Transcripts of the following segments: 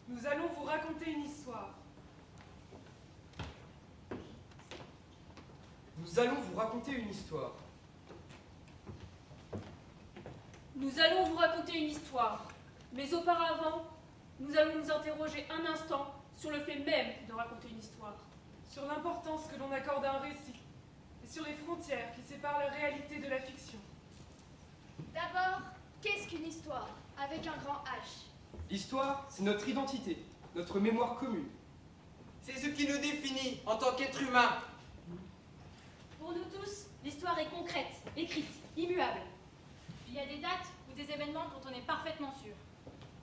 Nous allons vous raconter une histoire. Nous allons vous raconter une histoire. Nous allons vous raconter une histoire. Mais auparavant, nous allons nous interroger un instant sur le fait même de raconter une histoire. Sur l'importance que l'on accorde à un récit et sur les frontières qui séparent la réalité de la fiction. D'abord, qu'est-ce qu'une histoire avec un grand H? L'histoire, c'est notre identité, notre mémoire commune. C'est ce qui nous définit en tant qu'être humain. Pour nous tous, l'histoire est concrète, écrite, immuable. Il y a des dates ou des événements dont on est parfaitement sûr.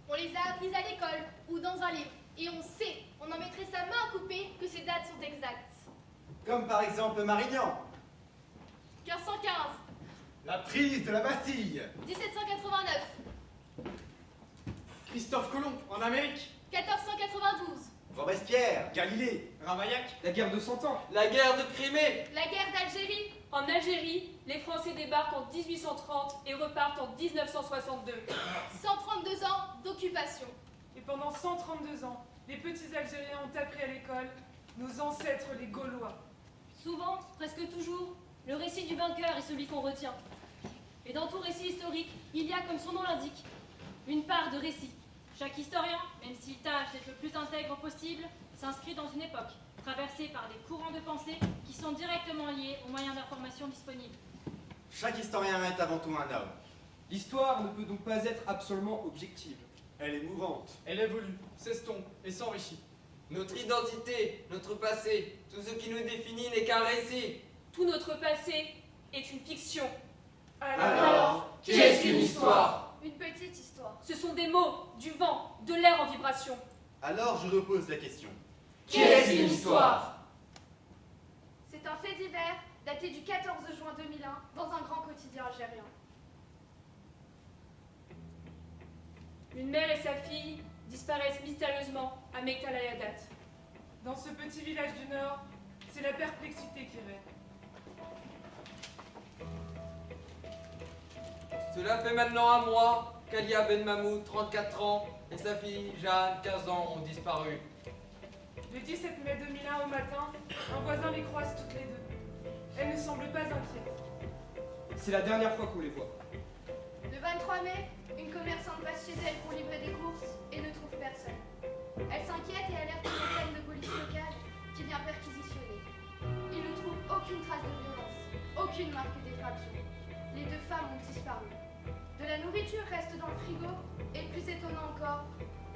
On les a apprises à l'école ou dans un livre. Et on sait, on en mettrait sa main à couper, que ces dates sont exactes. Comme par exemple Marignan, 1515, la prise de la Bastille, 1789, Christophe Colomb en Amérique. 1492, Robespierre, Galilée, Ravaillac. La guerre de 100 ans. La guerre de Crimée. la guerre d'Algérie, En Algérie, les Français débarquent en 1830 et repartent en 1962. 132 ans d'occupation. Et pendant 132 ans, les petits Algériens ont appris à l'école nos ancêtres les Gaulois. Souvent, presque toujours, le récit du vainqueur est celui qu'on retient. Et dans tout récit historique, il y a, comme son nom l'indique, une part de récit. Chaque historien, même s'il tâche d'être le plus intègre possible, s'inscrit dans une époque, traversée par des courants de pensée qui sont directement liés aux moyens d'information disponibles. chaque historien est avant tout un homme. L'histoire ne peut donc pas être absolument objective. Elle est mouvante. Elle évolue, s'estompe et s'enrichit. Notre identité, notre passé, tout ce qui nous définit n'est qu'un récit. Tout notre passé est une fiction. Alors, qu'est-ce qu'une histoire? Une petite histoire. Ce sont des mots, du vent, de l'air en vibration. Alors je repose la question. Qu'est-ce qu'une histoire? C'est un fait divers daté du 14 juin 2001 dans un grand quotidien algérien. Une mère et sa fille disparaissent mystérieusement à Mektal-Ayadat. Dans ce petit village du Nord, c'est la perplexité qui règne. Cela fait maintenant un mois qu'Alia Ben Mahmoud, 34 ans, et sa fille Jeanne, 15 ans, ont disparu. Le 17 mai 2001 au matin, un voisin les croise toutes les deux. Elles ne semblent pas inquiètes. C'est la dernière fois qu'on les voit. Le 23 mai, une commerçante passe chez elle pour livrer des courses et ne trouve personne. Elle s'inquiète et alerte une antenne de police locale qui vient perquisitionner. Il ne trouve aucune trace de violence, aucune marque d'effraction. Les deux femmes ont disparu. De la nourriture reste dans le frigo et plus étonnant encore,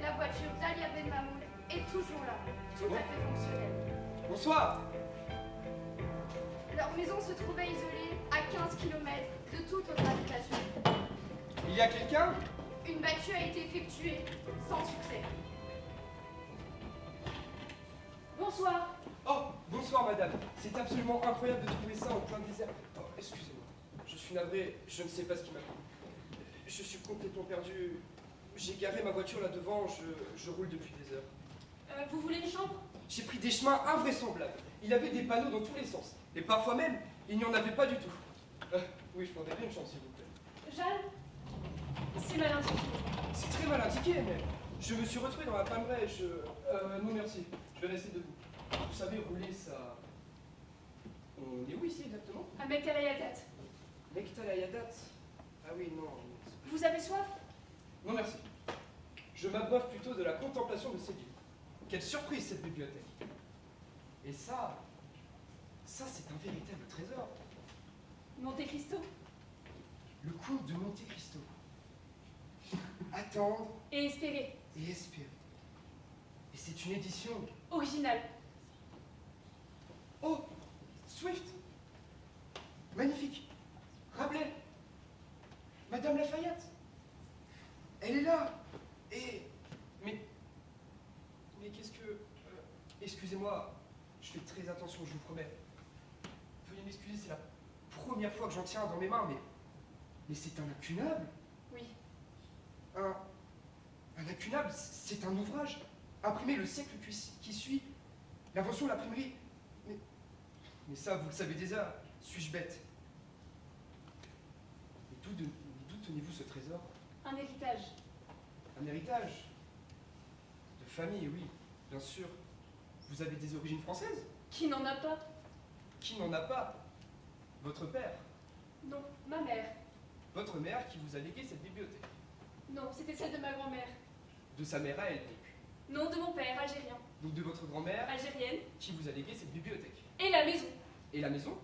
la voiture d'Alia Ben Mahmoud est toujours là, tout à fait fonctionnelle. Bonsoir. Leur maison se trouvait isolée à 15 km de toute autre habitation. Il y a quelqu'un? Une battue a été effectuée sans succès. Bonsoir. Oh, bonsoir madame. C'est absolument incroyable de trouver ça en plein désert. Oh, excusez-moi. Je suis navré, je ne sais pas ce qui m'a pris. Je suis complètement perdu. J'ai garé ma voiture là devant, je roule depuis des heures. Vous voulez une chambre? J'ai pris des chemins invraisemblables. Il y avait des panneaux dans tous les sens. Et parfois même, il n'y en avait pas du tout. Oui, je prendrais bien une chance, s'il vous plaît. Jeanne? C'est mal indiqué. C'est très mal indiqué, mais je me suis retrouvé dans la palmeraie. Non, merci. Je vais rester debout. Vous savez, rouler, ça... On est où ici, exactement? À Mektal-Ayadat. Mektal-Ayadat. Ah oui, non. Vous avez soif? Non, merci. Je m'abreuve plutôt de la contemplation de ces livres. Quelle surprise, cette bibliothèque. Et ça, c'est un véritable trésor. Monte Cristo? Le comte de Monte Cristo. Attendre Et espérer. et espérer. Et c'est une édition. Original. Oh, Swift. Magnifique. Rabelais. Madame Lafayette. Elle est là. Et... Mais qu'est-ce que... excusez-moi, je fais très attention, je vous promets. Veuillez m'excuser, c'est la première fois que j'en tiens dans mes mains, mais c'est un incunable. Oui. Un incunable, c'est un ouvrage imprimé le siècle qui suit l'invention de l'imprimerie. Mais ça, vous le savez déjà, suis-je bête? Mais d'où tenez-vous ce trésor? Un héritage. Un héritage de famille, oui, bien sûr. Vous avez des origines françaises? Qui n'en a pas? Qui n'en a pas? Votre père. Non, ma mère. Votre mère qui vous a légué cette bibliothèque. Non, c'était celle de ma grand-mère. De sa mère à elle, donc. Non, de mon père, algérien. Donc de votre grand-mère Algérienne. qui vous a légué cette bibliothèque. Et la maison, Et la maison?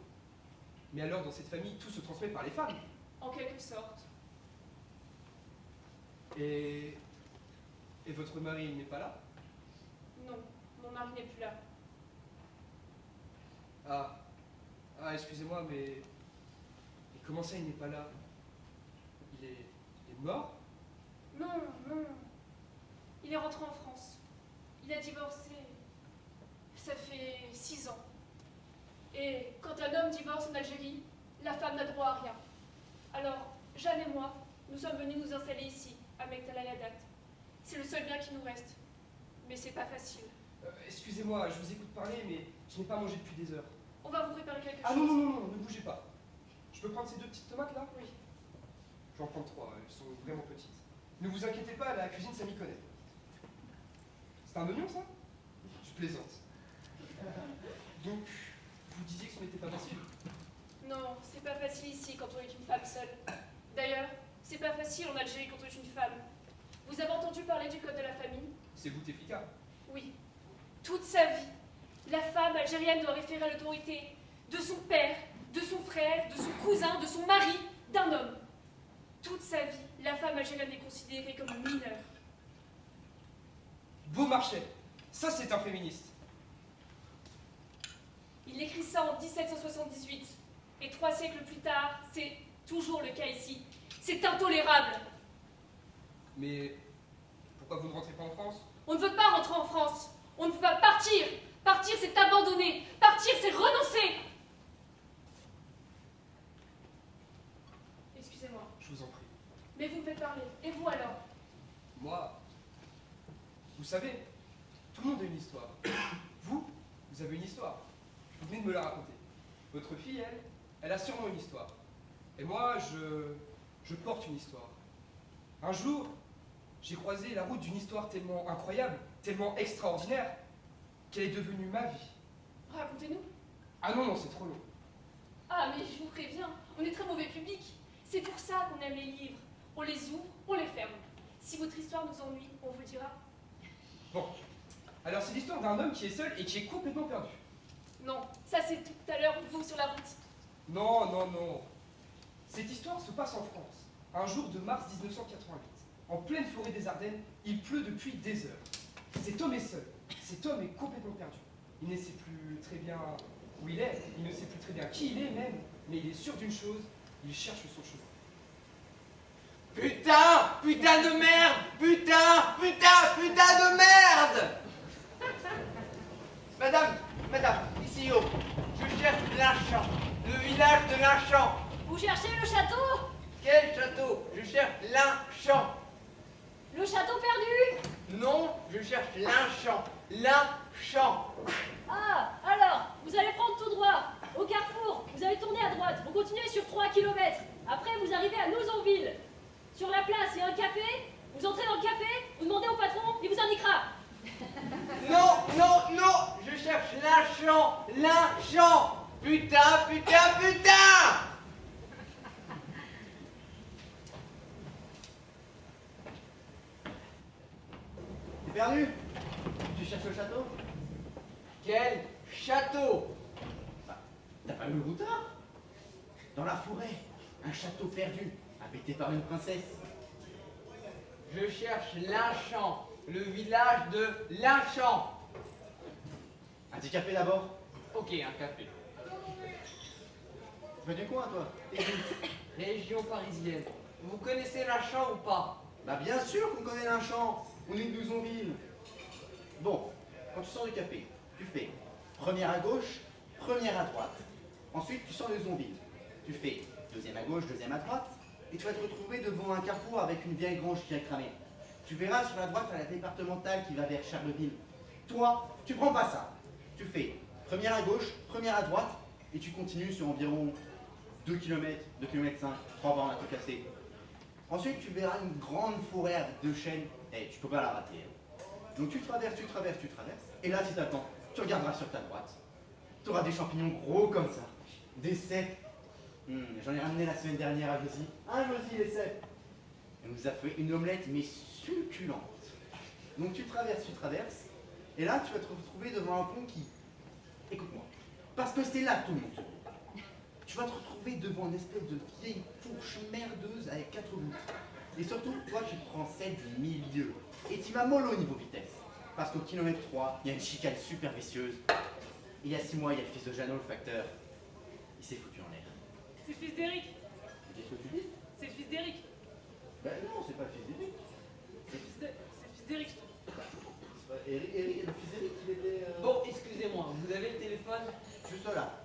Mais alors, dans cette famille, tout se transmet par les femmes. en quelque sorte. Et votre mari n'est pas là? Non, mon mari n'est plus là. Ah. Ah, excusez-moi, mais comment ça, il n'est pas là? Il est mort? Non, non. Il est rentré en France. Il a divorcé. Ça fait 6 ans. Et quand un homme divorce en Algérie, la femme n'a droit à rien. Alors, Jeanne et moi, nous sommes venus nous installer ici, à Mektalaladat. C'est le seul bien qui nous reste. Mais c'est pas facile. Excusez-moi, je vous écoute parler, mais je n'ai pas mangé depuis des heures. On va vous préparer quelque Ah chose. non, non, non, non, ne bougez pas. Je peux prendre ces 2 petites tomates là? Oui. Je vais en prendre 3, elles sont vraiment petites. Ne vous inquiétez pas, la cuisine, ça m'y connaît. C'est un oignon, ça? Je plaisante. Donc, vous disiez que ce n'était pas facile? Non, c'est pas facile ici quand on est une femme seule. D'ailleurs, c'est pas facile en Algérie quand on est une femme. Vous avez entendu parler du code de la famille? C'est Bouteflika. Oui. Toute sa vie, la femme algérienne doit référer à l'autorité de son père, de son frère, de son cousin, de son mari, d'un homme. Toute sa vie, la femme algérienne est considérée comme une mineure. Beaumarchais, ça c'est un féministe. Il écrit ça en 1778. Et 3 siècles plus tard, c'est toujours le cas ici. C'est intolérable. Mais pourquoi vous ne rentrez pas en France? On ne veut pas rentrer en France. On ne peut pas partir. Partir, c'est abandonner. Partir, c'est renoncer. Excusez-moi, Je vous en prie. mais vous me faites parler. Et vous alors? Moi, vous savez, tout le monde a une histoire. Vous avez une histoire. Vous venez de me la raconter. Votre fille, elle a sûrement une histoire. Et moi, je porte une histoire. Un jour, j'ai croisé la route d'une histoire tellement incroyable, tellement extraordinaire, qu'elle est devenue ma vie. Racontez-nous. Ah non, non, c'est trop long. Ah, mais je vous préviens, on est très mauvais public. C'est pour ça qu'on aime les livres. On les ouvre, on les ferme. Si votre histoire nous ennuie, on vous le dira. Bon, alors c'est l'histoire d'un homme qui est seul et qui est complètement perdu. Non, ça c'est tout à l'heure, vous sur la route. Non, non, non. Cette histoire se passe en France, un jour de mars 1988. En pleine forêt des Ardennes, il pleut depuis des heures. Cet homme est seul. Cet homme est complètement perdu. Il ne sait plus très bien où il est, il ne sait plus très bien qui il est même, mais il est sûr d'une chose, il cherche son chemin. Putain! Putain de merde! Putain! Putain! Putain de merde! Madame, ici haut. Je cherche Linchamp, le village de Linchamp. Vous cherchez le château? Quel château? Je cherche Linchamp. Le château perdu? Non, je cherche Linchamp. Linchamp. Ah, alors, vous allez prendre tout droit. Au carrefour, vous allez tourner à droite. Vous continuez sur 3 km. Après, vous arrivez à Nozonville. Sur la place, il y a un café. Vous entrez dans le café, vous demandez au patron, il vous indiquera. Non, non, non, je cherche Linchamp. Linchamp. Putain, putain, putain! T'es perdu? Tu cherches le château? Quel château? T'as pas eu le routard? Dans la forêt, un château perdu, habité par une princesse. Je cherche Linchamp, le village de Linchamp. Un petit café d'abord. Ok, un café. Tu vas du coin, toi? T'es d'où? Région parisienne. Vous connaissez Linchamp ou pas? Bah bien sûr qu'on connaît Linchamp. On est de Nouzonville. Bon, quand tu sors du café, tu fais première à gauche, première à droite. Ensuite, tu sors de Nouzonville. Tu fais deuxième à gauche, deuxième à droite. Et tu vas te retrouver devant un carrefour avec une vieille grange qui a cramé. Tu verras sur la droite à la départementale qui va vers Charleville. Toi, tu prends pas ça. Tu fais première à gauche, première à droite, et tu continues sur environ 2 km, 2 km 5, 3 bornes à tout casser. Ensuite, tu verras une grande forêt avec 2 chênes, et tu peux pas la rater. Donc tu traverses, et là, si t'attends, tu regarderas sur ta droite. Tu auras des champignons gros comme ça, des cèpes. J'en ai ramené la semaine dernière à Josie. Ah, Josie, les cèpes. Elle nous a fait une omelette, mais succulente. Donc tu traverses, et là, tu vas te retrouver devant un pont qui... Écoute-moi, parce que c'est là que tout le monde se trouve. Tu vas te retrouver devant une espèce de vieille fourche merdeuse avec 4 bouts. Et surtout, toi, tu prends celle du milieu. Et tu vas mollo au niveau vitesse. Parce qu'au kilomètre 3, il y a une chicane super vicieuse. Et il y a 6 mois, il y a le fils de Jeannot, le facteur. Il s'est foutu en l'air. C'est le fils d'Eric. Qu'est-ce que tu dis? C'est le fils d'Eric. Ben non, c'est pas le fils d'Éric. C'est le fils d'Eric. Le fils d'Éric, il était... Bon, excusez-moi, vous avez le téléphone? Juste là.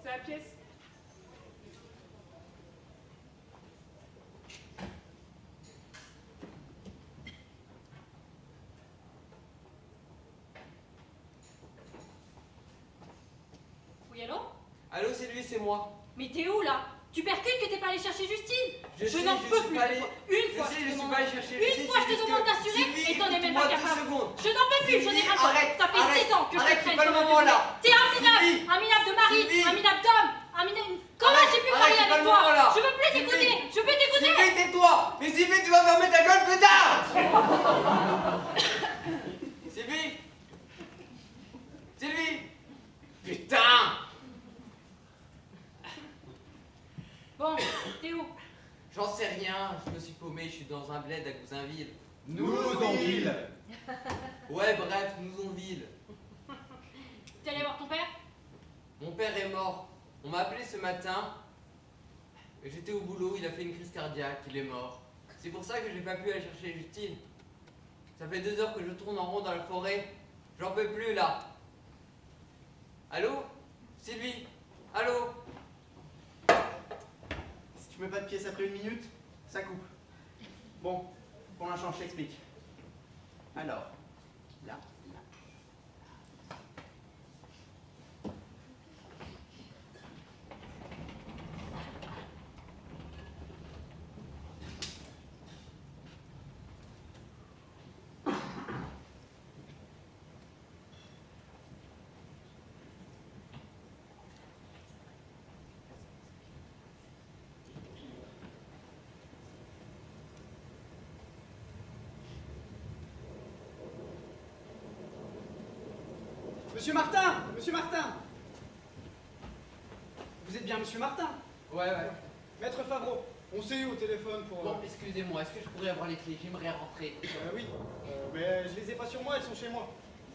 C'est la pièce. Oui, allô? Allô, c'est lui, c'est moi. Mais t'es où là? Tu percutes que t'es pas allé chercher Justine? Je sais, n'en je peux suis plus. pas allé- Une fois, Je sais, je je te suis demande. pas allé chercher Une Justine, fois, je c'est te juste demande que- d'assurer Sylvie, et t'en es même écoute-moi pas 2 capable. secondes. Je n'en peux plus, j'en ai Sylvie, ras le bol. arrête, Ça fait arrête, 6 ans que je arrête, te traîne c'est pas le comme un moment, là. T'es un minable, Sylvie. un minable de mari, Sylvie. un minable d'homme, un minable... Comment Arrête, j'ai pu arrête, parler c'est pas avec le moment, là. toi? Je veux plus Sylvie. t'écouter, je veux t'écouter. Sylvie, tais-toi. Mais Sylvie, tu vas fermer ta gueule plus tard. Sylvie. Sylvie. Putain. Bon, t'es où? J'en sais rien, je me suis paumé, je suis dans un bled à Goussainville. Nouzonville. Ouais, bref, Nouzonville. T'es allé voir ton père? Mon père est mort. On m'a appelé ce matin. J'étais au boulot, il a fait une crise cardiaque, il est mort. C'est pour ça que j'ai pas pu aller chercher Justine. Ça fait 2 heures que je tourne en rond dans la forêt. J'en peux plus là. Allô? Sylvie? Allô? Si tu mets pas de pièce après 1 minute, ça coupe. Bon, pour l'instant, je t'explique. Alors, là. Monsieur Martin! Monsieur Martin! Vous êtes bien Monsieur Martin? Ouais. Maître Favreau, on s'est eu au téléphone pour... Bon, excusez-moi, est-ce que je pourrais avoir les clés? J'aimerais rentrer. Oui, mais je les ai pas sur moi, elles sont chez moi.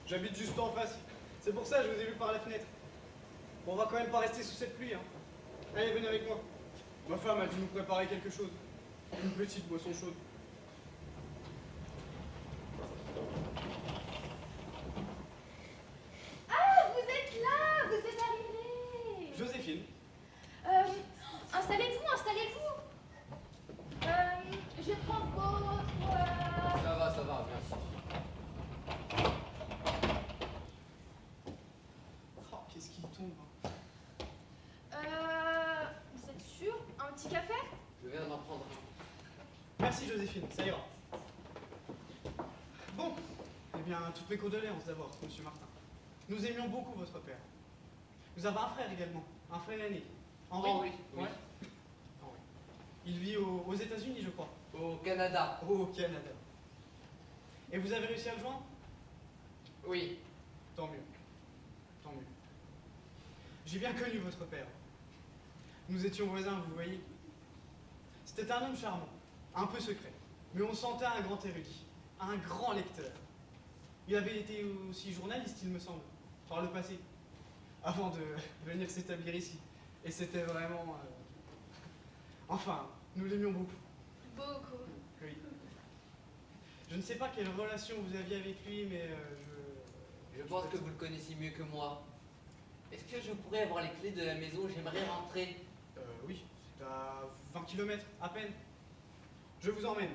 J'habite juste en face. C'est pour ça que je vous ai vu par la fenêtre. Bon, on va quand même pas rester sous cette pluie, hein. Allez, venez avec moi. Ma femme a dû nous préparer quelque chose. Une petite boisson chaude. Ah, vous êtes là, vous êtes arrivés. Joséphine. Installez-vous, installez-vous. Je prends votre... Ça va, merci. Oh, qu'est-ce qui tombe, hein. Vous êtes sûr? Un petit café? Je viens d'en prendre un. Merci Joséphine, ça ira. Bon, eh bien, toutes mes condoléances d'abord, Monsieur Martin. Nous aimions beaucoup votre père. Nous avons un frère également, un frère aîné. Henri, oui. Ouais. Henri. Il vit aux États-Unis, je crois. Au Canada. Au Canada. Et vous avez réussi à le joindre? Oui. Tant mieux. Tant mieux. J'ai bien connu votre père. Nous étions voisins, vous voyez. C'était un homme charmant, un peu secret, mais on sentait un grand érudit, un grand lecteur. Il avait été aussi journaliste, il me semble, par le passé, avant de venir s'établir ici. Et c'était vraiment... Enfin, nous l'aimions beaucoup. Beaucoup. Oui. Je ne sais pas quelle relation vous aviez avec lui, mais Je pense que vous le connaissez mieux que moi. Est-ce que je pourrais avoir les clés de la maison? J'aimerais rentrer. Oui, c'est à 20 km, à peine. Je vous emmène.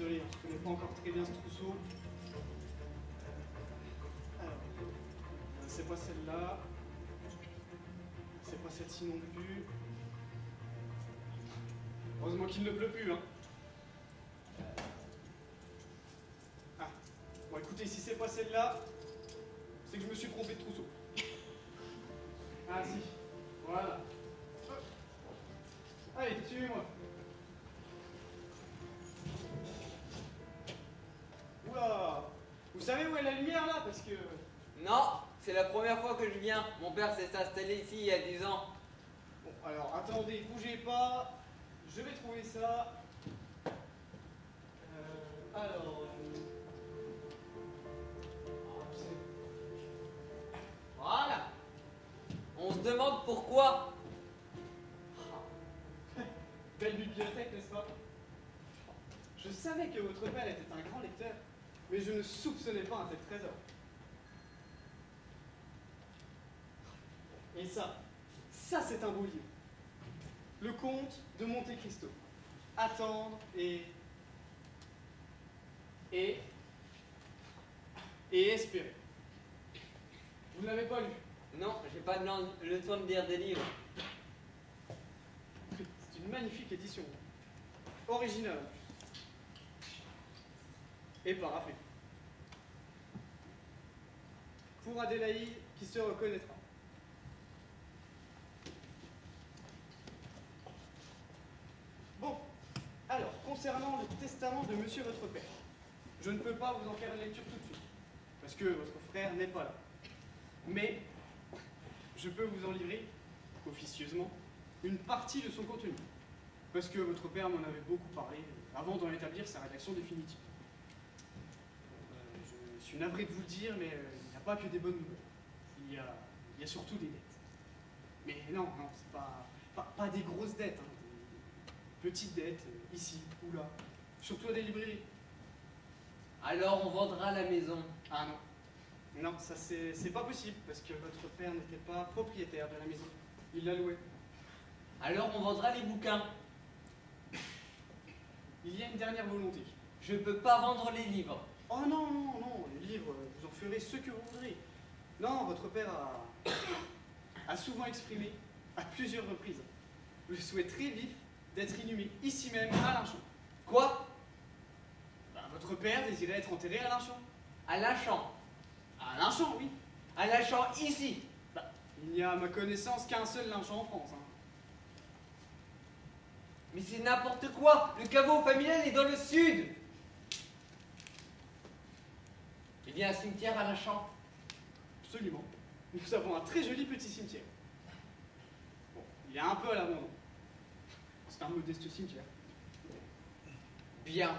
désolé, hein, je connais pas encore très bien ce trousseau. Alors, c'est pas celle-là. C'est pas celle-ci non plus. Heureusement qu'il ne pleut plus, hein. Ah, bon écoutez, si c'est pas celle-là, c'est que je me suis trompé de trousseau. Ah si, voilà. Allez, suivez-moi. Oula, vous savez où est la lumière là? Parce que... Non, c'est la première fois que je viens. Mon père s'est installé ici il y a 10 ans. Bon, alors attendez, bougez pas. Je vais trouver ça. Alors... Voilà. On se demande pourquoi. Belle bibliothèque, n'est-ce pas? Je savais que votre père était un grand lecteur, mais je ne soupçonnais pas un tel trésor. Et ça c'est un beau livre. Le Comte de Monte Cristo. Attendre et espérer. Vous ne l'avez pas lu? Non, j'ai pas le temps de lire des livres. C'est une magnifique édition. Originale. Et paraphée. Pour Adélaïde qui se reconnaîtra. Bon, alors, concernant le testament de monsieur votre père, je ne peux pas vous en faire une lecture tout de suite, parce que votre frère n'est pas là. Mais, je peux vous en livrer, officieusement, une partie de son contenu, parce que votre père m'en avait beaucoup parlé avant d'en établir sa rédaction définitive. Je suis navré de vous le dire, mais il n'y a pas que des bonnes nouvelles. Il y a surtout des dettes. Mais non, c'est pas des grosses dettes, hein, des petites dettes, ici ou là, surtout à des librairies. Alors on vendra la maison. Ah non. Non, ça c'est pas possible, parce que votre père n'était pas propriétaire de la maison. Il la louait. Alors on vendra les bouquins. Il y a une dernière volonté. Je ne peux pas vendre les livres. Oh non, non, non, les livres, vous en ferez ce que vous voudrez. Non, votre père a souvent exprimé, à plusieurs reprises, le souhait très vif d'être inhumé ici même à Linchon. Quoi? Votre père désirait être enterré à Linchon. À Lachamp. À Linchon, oui. À Lachamp, ici. Il n'y a à ma connaissance qu'un seul Linchon en France. Hein. Mais c'est n'importe quoi. Le caveau familial est dans le sud. Il y a un cimetière à Lachamp. Absolument. Nous avons un très joli petit cimetière. Bon, il est un peu à l'abandon. C'est un modeste cimetière. Bien.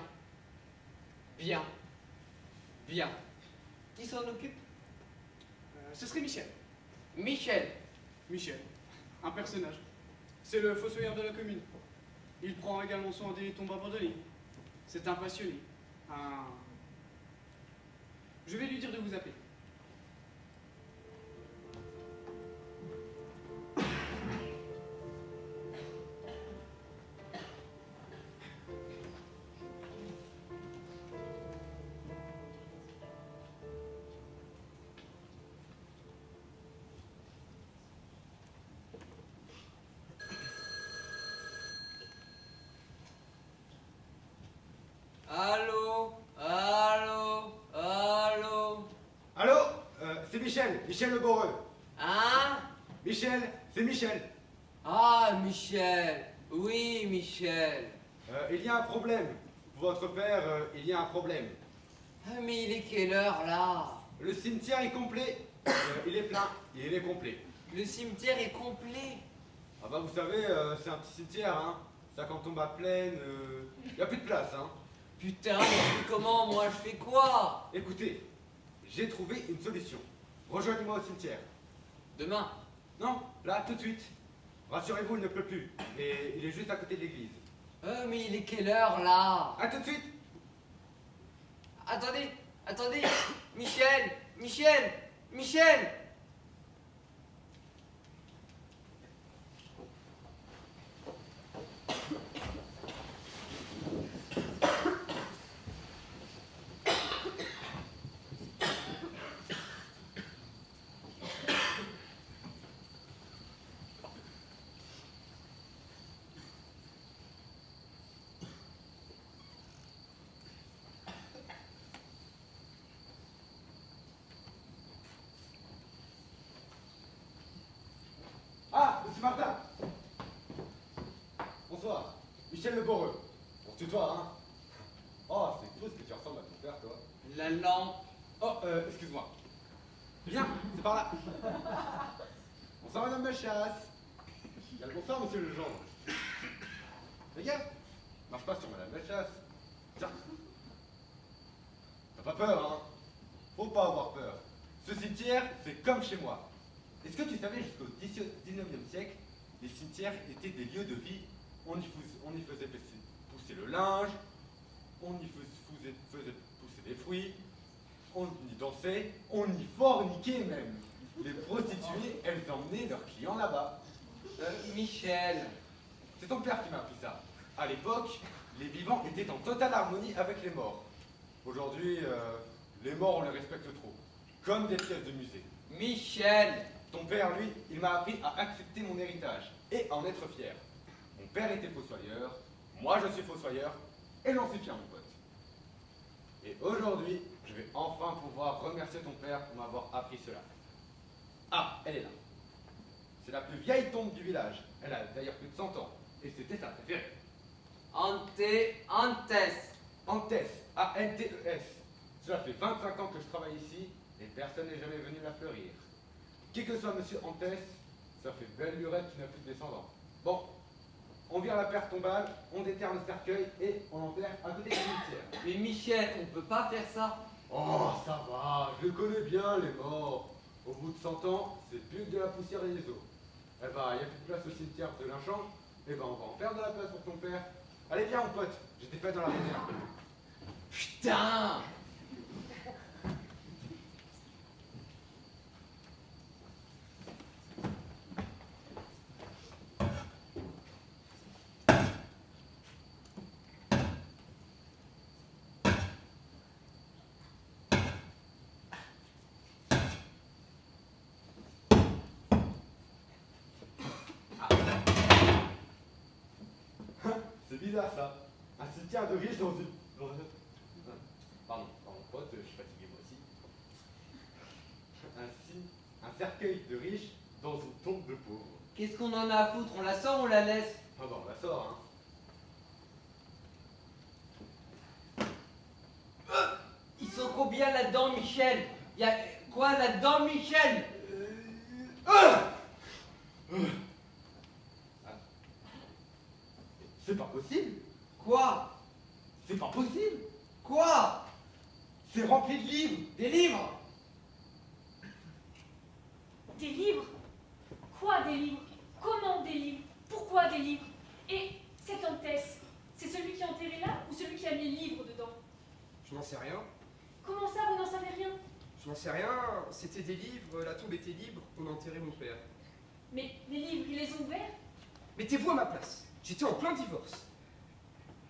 Bien. Bien. Qui s'en occupe? Ce serait Michel. Michel. Michel, un personnage. C'est le fossoyeur de la commune. Il prend également soin des tombes abandonnées. C'est un passionné. Je vais lui dire de vous appeler. Allô? Allô? Allô? Allô? C'est Michel, Michel Le Boreux. Hein? Michel, c'est Michel. Ah, Michel. Oui, Michel. Il y a un problème. Pour votre père, il y a un problème. Ah, mais il est quelle heure, là? Le cimetière est complet. Il est plein et il est complet. Le cimetière est complet. Ah bah vous savez, c'est un petit cimetière, hein. Ça quand on tombe à pleine, il n'y a plus de place, hein. Putain, mais comment? Moi, je fais quoi? Écoutez, j'ai trouvé une solution. Rejoignez-moi au cimetière. Demain. Non, là, tout de suite. Rassurez-vous, il ne pleut plus. Et il est juste à côté de l'église. Mais il est quelle heure, là? À tout de suite. Attendez, attendez. Michel, Michel, Michel. Monsieur Martin. Bonsoir. Michel Le Boreux. On se tutoie, hein? Oh, c'est cool ce que tu ressembles à ton père, toi. La lampe. Oh, excuse-moi. Viens, c'est par là. Bonsoir, madame Bellechasse. Bien le bonsoir, monsieur le gendre. Regarde. Marche pas sur madame Bellechasse. Tiens. T'as pas peur, hein? Faut pas avoir peur. Ce cimetière, c'est comme chez moi. Est-ce que tu savais jusqu'au 19e siècle, les cimetières étaient des lieux de vie. On y faisait pousser le linge, on y faisait pousser des fruits, on y dansait, on y forniquait même. Les prostituées, elles emmenaient leurs clients là-bas. Michel. C'est ton père qui m'a appris ça. À l'époque, les vivants étaient en totale harmonie avec les morts. Aujourd'hui, les morts, on les respecte trop. Comme des pièces de musée. Michel. Ton père, lui, il m'a appris à accepter mon héritage et en être fier. Mon père était fossoyeur, moi je suis fossoyeur, et j'en suis fier, mon pote. Et aujourd'hui, je vais enfin pouvoir remercier ton père pour m'avoir appris cela. Ah, elle est là. C'est la plus vieille tombe du village. Elle a d'ailleurs plus de 100 ans. Et c'était sa préférée. Antes. Antes, A-N-T-E-S. Cela fait 25 ans que je travaille ici et personne n'est jamais venu la fleurir. Qui que soit monsieur Antes, ça fait belle lurette qui n'a plus de descendants. Bon, on vire la pierre tombale, on déterre le cercueil et on l'enterre à côté du cimetière. Mais Michel, on peut pas faire ça. Oh, ça va, je connais bien les morts. Au bout de 100 ans, c'est plus que de la poussière et des os. Eh ben, il n'y a plus de place au cimetière de Linchamp. Eh ben, on va en faire de la place pour ton père. Allez, viens, mon pote, j'étais pas dans la réserve. Putain. C'est bizarre ça. Un cimetière de riches dans une. Pardon, pote, je suis fatigué moi aussi. Un cercueil de riches dans une tombe de pauvres. Qu'est-ce qu'on en a à foutre? On la sort ou on la laisse? Ah bah on la sort, hein. Ils sont combien là-dedans, Michel? Y a quoi là-dedans, Michel? C'est pas possible. Quoi? C'est pas possible. Quoi? C'est rempli de livres. Des livres? Des livres? Quoi des livres? Comment des livres? Pourquoi des livres? Et cet Antes, c'est celui qui est enterré là ou celui qui a mis le livre dedans? Je n'en sais rien. Comment ça, vous n'en savez rien? Je n'en sais rien. C'était des livres, la tombe était libre, on a enterré mon père. Mais les livres, ils les ont ouverts? Mettez-vous à ma place. J'étais en plein divorce.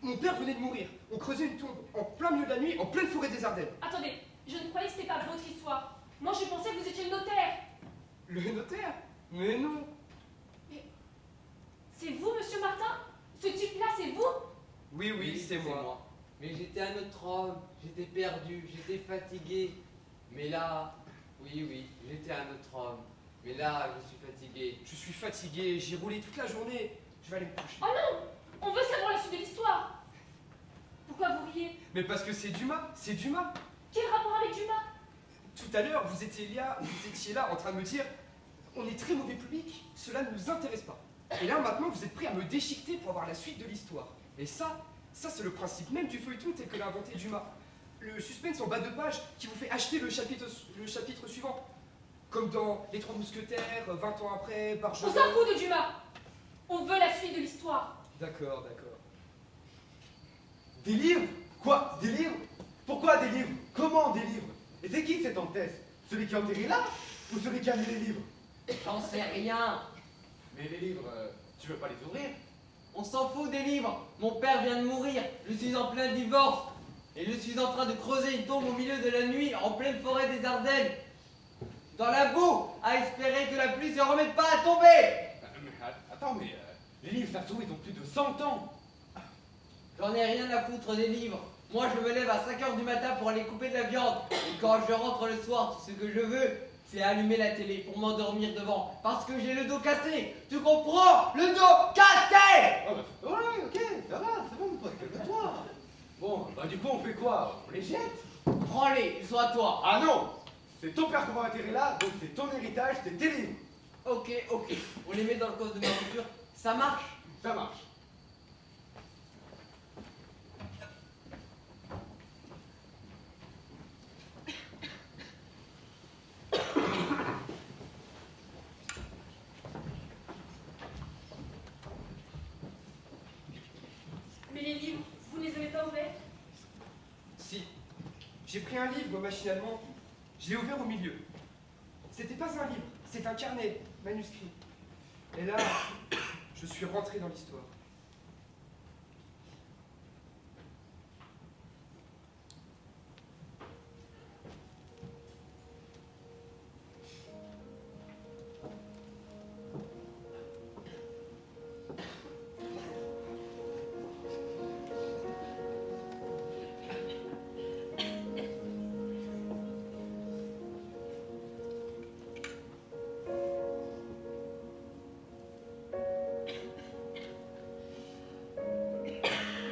Mon père venait de mourir. On creusait une tombe en plein milieu de la nuit, en pleine forêt des Ardennes. Attendez, je ne croyais que c'était pas votre histoire. Moi, je pensais que vous étiez le notaire. Le notaire? Mais non. C'est vous, monsieur Martin? Ce type-là, c'est vous? Oui, c'est moi. Mais j'étais un autre homme, j'étais perdu, j'étais fatigué. Mais là, oui, j'étais un autre homme. Mais là, je suis fatigué. Je suis fatigué, j'ai roulé toute la journée. Je vais aller me coucher. Oh non! On veut savoir la suite de l'histoire. Pourquoi vous riez? Mais parce que c'est Dumas, c'est Dumas. Quel rapport avec Dumas? Tout à l'heure, vous étiez là en train de me dire on est très mauvais public, cela ne nous intéresse pas. Et là, maintenant, vous êtes prêt à me déchiqueter pour avoir la suite de l'histoire. Et ça c'est le principe même du feuilleton tel que l'a inventé Dumas. Le suspense en bas de page qui vous fait acheter le chapitre suivant. Comme dans Les Trois Mousquetaires, 20 ans après, On Barjolin. s'en fout de Dumas. On veut la suite de l'histoire. D'accord, d'accord. Des livres? Quoi? Des livres? Pourquoi des livres? Comment des livres? Et c'est qui cet Antes? Celui qui est enterré là? Ou celui qui a mis les livres? J'en sais rien. Mais les livres, tu veux pas les ouvrir? On s'en fout des livres. Mon père vient de mourir. Je suis en plein divorce. Et je suis en train de creuser une tombe au milieu de la nuit, en pleine forêt des Ardennes. Dans la boue, à espérer que la pluie se remette pas à tomber. Attends, mais les livres, ça se trouve, ils ont plus de 100 ans. J'en ai rien à foutre des livres. Moi, je me lève à 5 h du matin pour aller couper de la viande. Et quand je rentre le soir, tout ce que je veux, c'est allumer la télé pour m'endormir devant, parce que j'ai le dos cassé. Tu comprends? Le dos cassé! Ah bah, ouais, ok, ça va, c'est bon, toi, calme-toi. Bon, bah du coup, on fait quoi? On les jette? Prends-les, ils sont à toi. Ah non! C'est ton père qui va atterrir là, donc c'est ton héritage, c'est tes livres. Ok, ok. On les met dans le coffre de ma voiture. Ça marche? Ça marche. Mais les livres, vous ne les avez pas ouverts? Si. J'ai pris un livre machinalement. Je l'ai ouvert au milieu. C'était pas un livre, c'est un carnet manuscrit. Et là, je suis rentré dans l'histoire.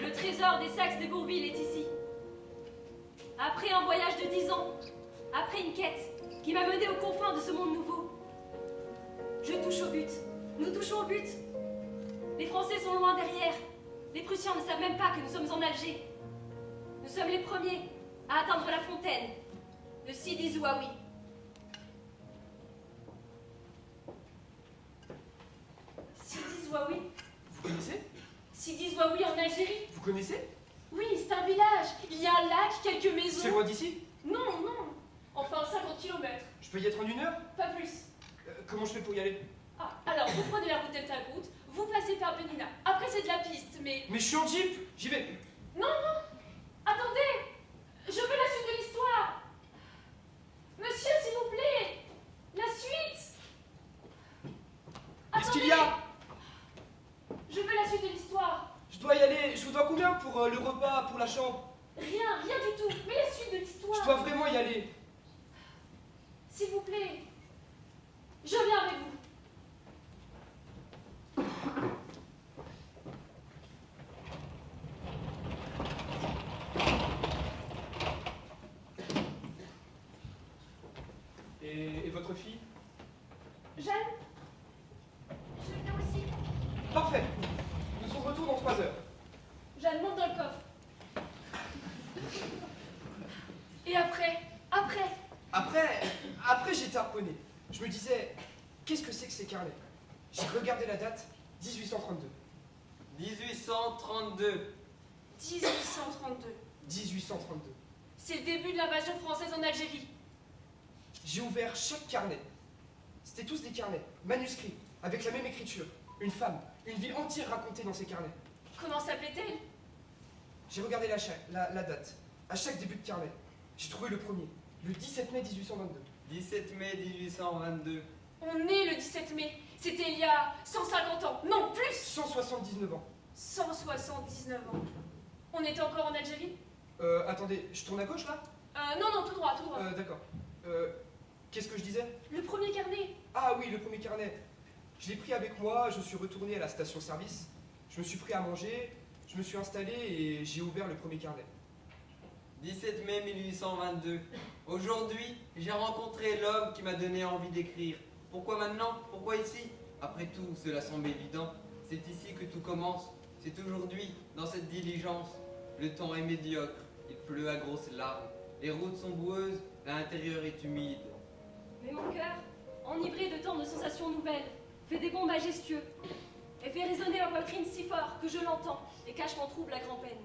Le trésor des Saxe de Bourville est ici. Après un voyage de 10 ans, après une quête qui m'a mené aux confins de ce monde nouveau, je touche au but. Nous touchons au but. Les Français sont loin derrière. Les Prussiens ne savent même pas que nous sommes en Alger. Nous sommes les premiers à atteindre la fontaine, le Sidi Zouaoui. Sidi Zouaoui? Vous connaissez? Sidi Zouaoui en Algérie? Vous connaissez? Oui, c'est un village. Il y a un lac, quelques maisons. C'est loin d'ici? Non, non. Enfin, 50 kilomètres. Je peux y être en 1 heure? Pas plus. Comment je fais pour y aller? Ah, alors, vous prenez la route d'El Tagout, vous passez par Benina. Après, c'est de la piste, mais... Mais je suis en jeep! J'y vais! Non, non. Attendez. Je veux la suite de l'histoire. Monsieur, s'il vous plaît. La suite. Qu'est-ce qu'il y a? Je veux la suite de l'histoire. Je dois y aller. Je vous dois combien pour le repas, pour la chambre? Rien, rien du tout. Mais la suite de l'histoire. Je dois vraiment y aller. S'il vous plaît. Je viens avec vous. Et votre fille? Jeanne, je viens aussi. Parfait. Nous sommes de retour dans 3 heures. Jeanne, monte dans le coffre. Et après, Après j'étais harponné. Je me disais, qu'est-ce que c'est que ces carnets? J'ai regardé la date, 1832. 1832. 1832. 1832. C'est le début de l'invasion française en Algérie. J'ai ouvert chaque carnet. C'était tous des carnets, manuscrits, avec la même écriture. Une femme, une vie entière racontée dans ces carnets. Comment s'appelait-elle? J'ai regardé la date, à chaque début de carnet. J'ai trouvé le premier, le 17 mai 1822. 17 mai 1822. On est le 17 mai. C'était il y a 150 ans. Non, plus. 179 ans. 179 ans. On était encore en Algérie? Attendez, je tourne à gauche là? Non, non, tout droit, tout droit. D'accord. Qu'est-ce que je disais? Le premier carnet. Ah oui, le premier carnet. Je l'ai pris avec moi, je suis retourné à la station-service. Je me suis pris à manger, je me suis installé et j'ai ouvert le premier carnet. 17 mai 1822. Aujourd'hui, j'ai rencontré l'homme qui m'a donné envie d'écrire. Pourquoi maintenant? Pourquoi ici? Après tout, cela semble évident. C'est ici que tout commence. C'est aujourd'hui, dans cette diligence. Le temps est médiocre, il pleut à grosses larmes. Les routes sont boueuses, l'intérieur est humide. Mais mon cœur, enivré de tant de sensations nouvelles, fait des bonds majestueux et fait résonner ma poitrine si fort que je l'entends et cache mon trouble à grand-peine.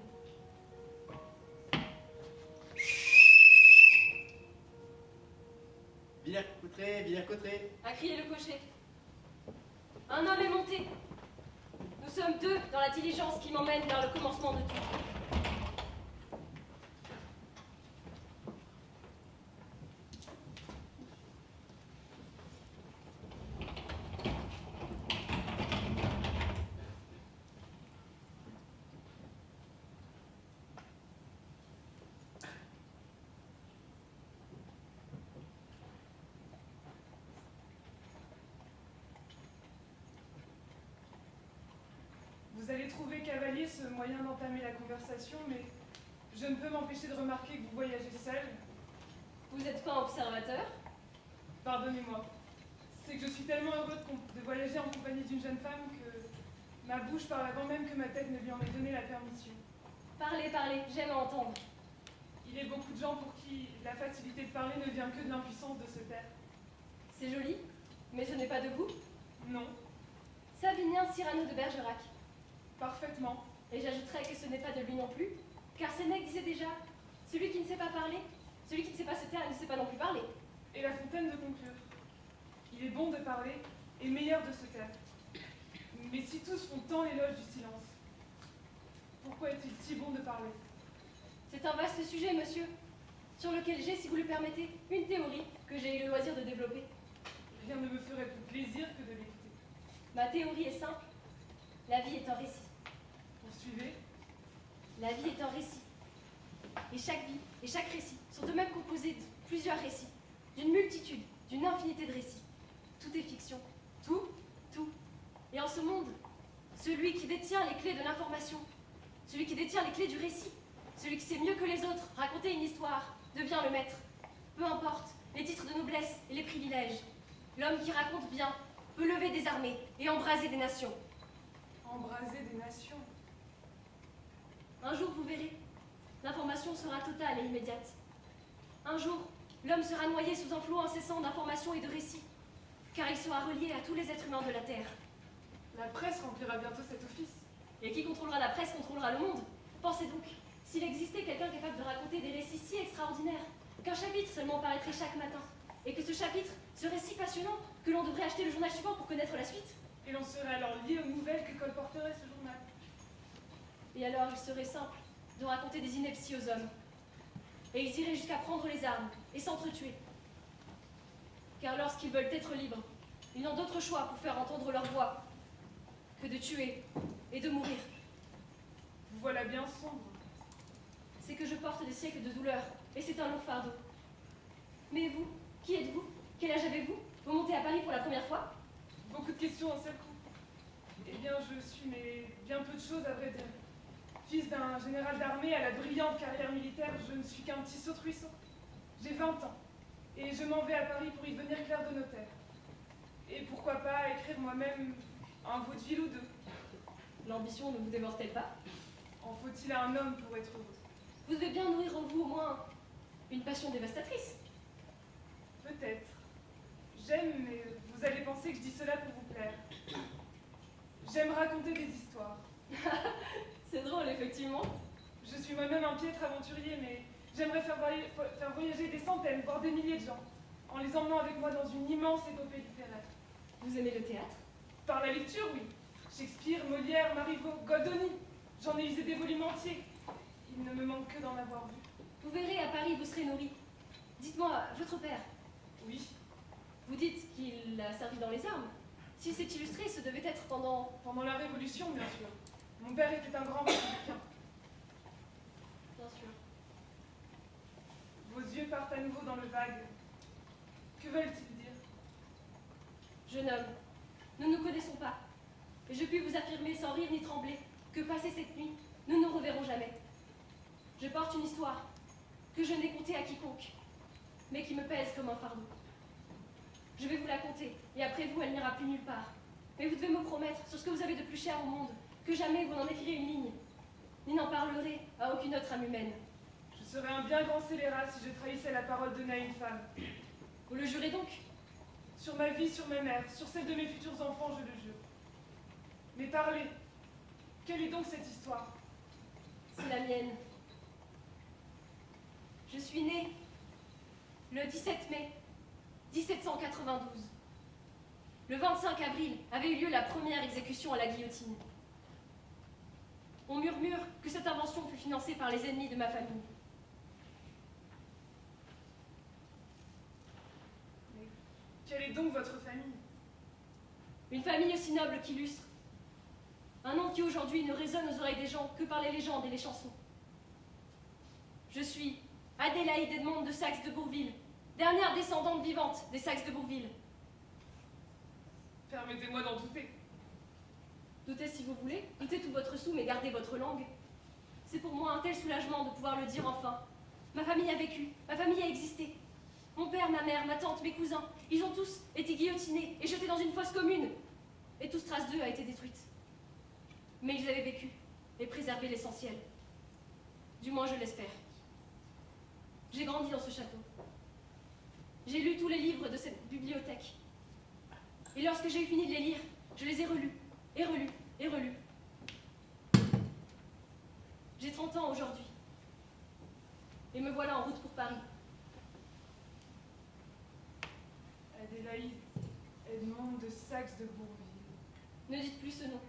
Villers-Cotterêts, Villers-Cotterêts. A crié le cocher. Un homme est monté. Nous sommes deux dans la diligence qui m'emmène vers le commencement de tout. trouvé cavalier ce moyen d'entamer la conversation, mais je ne peux m'empêcher de remarquer que vous voyagez seul. Vous êtes fin observateur? Pardonnez-moi. C'est que je suis tellement heureux de voyager en compagnie d'une jeune femme que ma bouche parle avant même que ma tête ne lui en ait donné la permission. Parlez, parlez, j'aime à entendre. Il est beaucoup de gens pour qui la facilité de parler ne vient que de l'impuissance de se taire. C'est joli, mais ce n'est pas de vous? Non, Savinien Cyrano de Bergerac. parfaitement. Et j'ajouterais que ce n'est pas de lui non plus, car Sénèque disait déjà, celui qui ne sait pas parler, celui qui ne sait pas se taire ne sait pas non plus parler. Et La Fontaine de conclure. Il est bon de parler et meilleur de se taire. Mais si tous font tant l'éloge du silence, pourquoi est-il si bon de parler? C'est un vaste sujet, monsieur, sur lequel j'ai, si vous le permettez, une théorie que j'ai eu le loisir de développer. Rien ne me ferait plus plaisir que de l'écouter. Ma théorie est simple. La vie est un récit. Poursuivez. La vie est un récit. Et chaque vie et chaque récit sont de même composés de plusieurs récits, d'une multitude, d'une infinité de récits. Tout est fiction. Tout, tout. Et en ce monde, celui qui détient les clés de l'information, celui qui détient les clés du récit, celui qui sait mieux que les autres raconter une histoire, devient le maître. Peu importe les titres de noblesse et les privilèges. L'homme qui raconte bien peut lever des armées et embraser des nations. Embraser des nations. Un jour, vous verrez, l'information sera totale et immédiate. Un jour, l'homme sera noyé sous un flot incessant d'informations et de récits, car il sera relié à tous les êtres humains de la Terre. La presse remplira bientôt cet office. Et qui contrôlera la presse contrôlera le monde. Pensez donc, s'il existait quelqu'un capable de raconter des récits si extraordinaires, qu'un chapitre seulement paraîtrait chaque matin, et que ce chapitre serait si passionnant que l'on devrait acheter le journal suivant pour connaître la suite. Et l'on serait alors lié aux nouvelles que colporterait ce journal. Et alors il serait simple de raconter des inepties aux hommes. Et ils iraient jusqu'à prendre les armes et s'entretuer. Car lorsqu'ils veulent être libres, ils n'ont d'autre choix pour faire entendre leur voix que de tuer et de mourir. Vous voilà bien sombre. C'est que je porte des siècles de douleur, et c'est un lourd fardeau. Mais vous, qui êtes-vous? Quel âge avez-vous? Vous montez à Paris pour la première fois? Beaucoup de questions en seul coup. Eh bien, je suis, mais bien peu de choses à vrai dire. Fils d'un général d'armée à la brillante carrière militaire, je ne suis qu'un petit saut de ruisseau. J'ai 20 ans, et je m'en vais à Paris pour y devenir clerc de notaire. Et pourquoi pas écrire moi-même un vaudeville ou deux. L'ambition ne vous dévore-t-elle pas? En faut-il à un homme pour être heureux? Vous devez bien nourrir en vous au moins une passion dévastatrice. Peut-être. J'aime, mais vous allez penser que je dis cela pour vous plaire. J'aime raconter des histoires. C'est drôle, effectivement. Je suis moi-même un piètre aventurier, mais j'aimerais faire voyager des centaines, voire des milliers de gens, en les emmenant avec moi dans une immense épopée littéraire. Vous aimez le théâtre? Par la lecture, oui. Shakespeare, Molière, Marivaux, Goldoni. J'en ai lisé des volumes entiers. Il ne me manque que d'en avoir vu. Vous verrez, à Paris, vous serez nourri. Dites-moi, votre père, Oui, vous dites qu'il a servi dans les armes. S'il s'est illustré, ce devait être pendant... pendant la Révolution, bien sûr. Mon père était un grand républicain. Bien sûr. Vos yeux partent à nouveau dans le vague. Que veulent-ils dire? Jeune homme, nous ne nous connaissons pas. Et je puis vous affirmer sans rire ni trembler que passé cette nuit, nous ne nous reverrons jamais. Je porte une histoire que je n'ai contée à quiconque, mais qui me pèse comme un fardeau. Je vais vous la conter, et après vous, elle n'ira plus nulle part. Mais vous devez me promettre, sur ce que vous avez de plus cher au monde, que jamais vous n'en écrirez une ligne, ni n'en parlerez à aucune autre âme humaine. Je serais un bien grand scélérat si je trahissais la parole donnée à une femme. Vous le jurez donc? Sur ma vie, sur ma mère, sur celle de mes futurs enfants, je le jure. Mais parlez. Quelle est donc cette histoire? C'est la mienne. Je suis née le 17 mai 1792. Le 25 avril avait eu lieu la première exécution à la guillotine. On murmure que cette invention fut financée par les ennemis de ma famille. Mais quelle est donc votre famille? Une famille aussi noble qu'illustre. Un nom qui aujourd'hui ne résonne aux oreilles des gens que par les légendes et les chansons. Je suis Adélaïde Edmonde de Saxe de Bourville, dernière descendante vivante des Saxe de Bourville. Permettez-moi d'en douter. Doutez si vous voulez, doutez tout votre sou, mais gardez votre langue. C'est pour moi un tel soulagement de pouvoir le dire enfin. Ma famille a vécu, ma famille a existé. Mon père, ma mère, ma tante, mes cousins, ils ont tous été guillotinés et jetés dans une fosse commune. Et toute trace d'eux a été détruite. Mais ils avaient vécu et préservé l'essentiel. Du moins, je l'espère. J'ai grandi dans ce château. J'ai lu tous les livres de cette bibliothèque. Et lorsque j'ai eu fini de les lire, je les ai relus, et relus, et relus. J'ai 30 ans aujourd'hui. Et me voilà en route pour Paris. Adélaïde Edmond de Saxe de Bourville. Ne dites plus ce nom.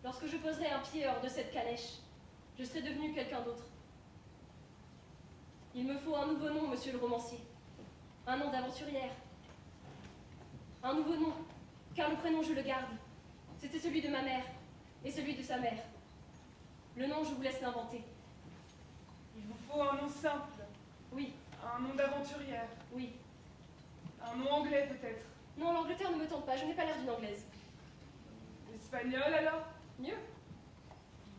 Lorsque je poserai un pied hors de cette calèche, je serai devenue quelqu'un d'autre. Il me faut un nouveau nom, monsieur le romancier. Un nom d'aventurière. Un nouveau nom, car le prénom je le garde. C'était celui de ma mère et celui de sa mère. Le nom, je vous laisse l'inventer. Il vous faut un nom simple. Oui, Un nom d'aventurière. oui. Un nom anglais peut-être. Non, l'Angleterre ne me tente pas, je n'ai pas l'air d'une anglaise. Espagnol alors? Mieux,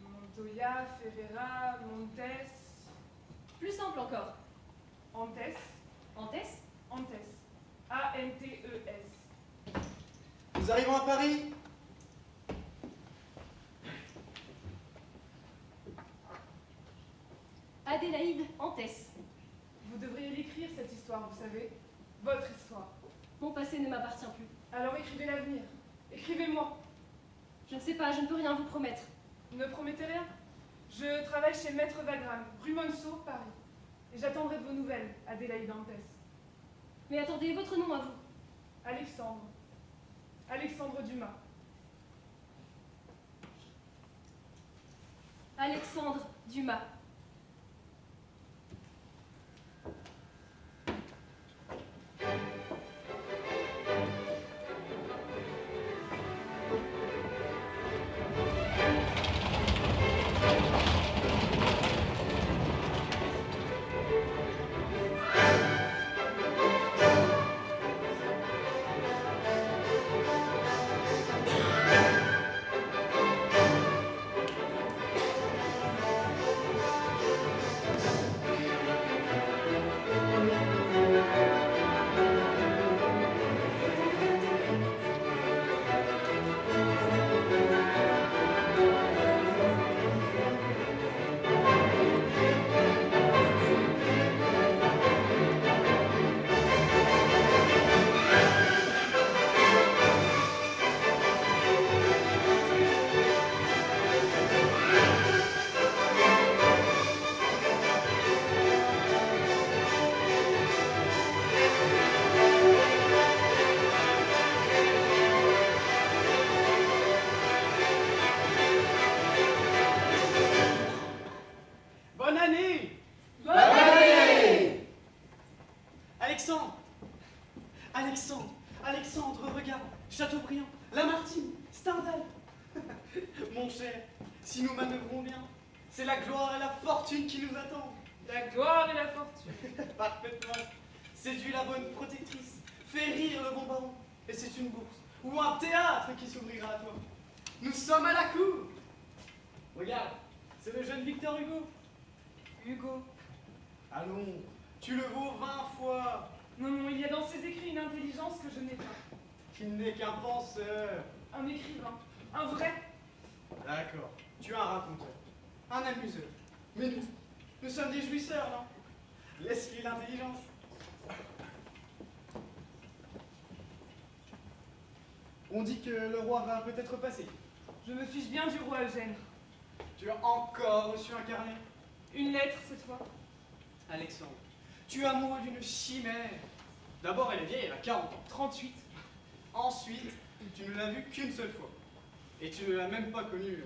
Montoya, Ferreira, Montes. plus simple encore. Antes. Antès? Antes. A-N-T-E-S. Nous arrivons à Paris. Adélaïde Antès. Vous devriez l'écrire cette histoire, vous savez. Votre histoire. Mon passé ne m'appartient plus. Alors écrivez l'avenir. Écrivez-moi. Je ne sais pas, je ne peux rien vous promettre. Ne promettez rien. Je travaille chez Maître Wagram, rue Monceau, Paris. Et j'attendrai de vos nouvelles, Adélaïde Antès. Mais attendez, votre nom à vous. Alexandre. Alexandre Dumas. Alexandre Dumas. Bonne année! Bonne année! Alexandre! Alexandre! Alexandre, regarde! Chateaubriand, Lamartine, Stendhal! Mon cher, si nous manœuvrons bien, c'est la gloire et la fortune qui nous attendent! La gloire et la fortune. Parfaitement! Séduis la bonne protectrice, fais rire le bon baron, et c'est une bourse ou un théâtre qui s'ouvrira à toi. Nous sommes à la cour! Regarde, c'est le jeune Victor Hugo. Hugo. Allons, tu le vaux 20 fois. Non, non, il y a dans ses écrits une intelligence que je n'ai pas. Il n'est qu'un penseur. Un écrivain. Un vrai. D'accord, tu es un raconteur, un amuseur. Mais nous sommes des jouisseurs, non? Laisse-lui l'intelligence. On dit que le roi va peut-être passer. Je me fiche bien du roi Eugène. Tu as encore reçu un carnet. Une lettre cette fois. Alexandre, tu es amoureux d'une chimère. D'abord, elle est vieille, elle a 40 ans. 38. Ensuite, tu ne l'as vue qu'une seule fois. Et tu ne l'as même pas connue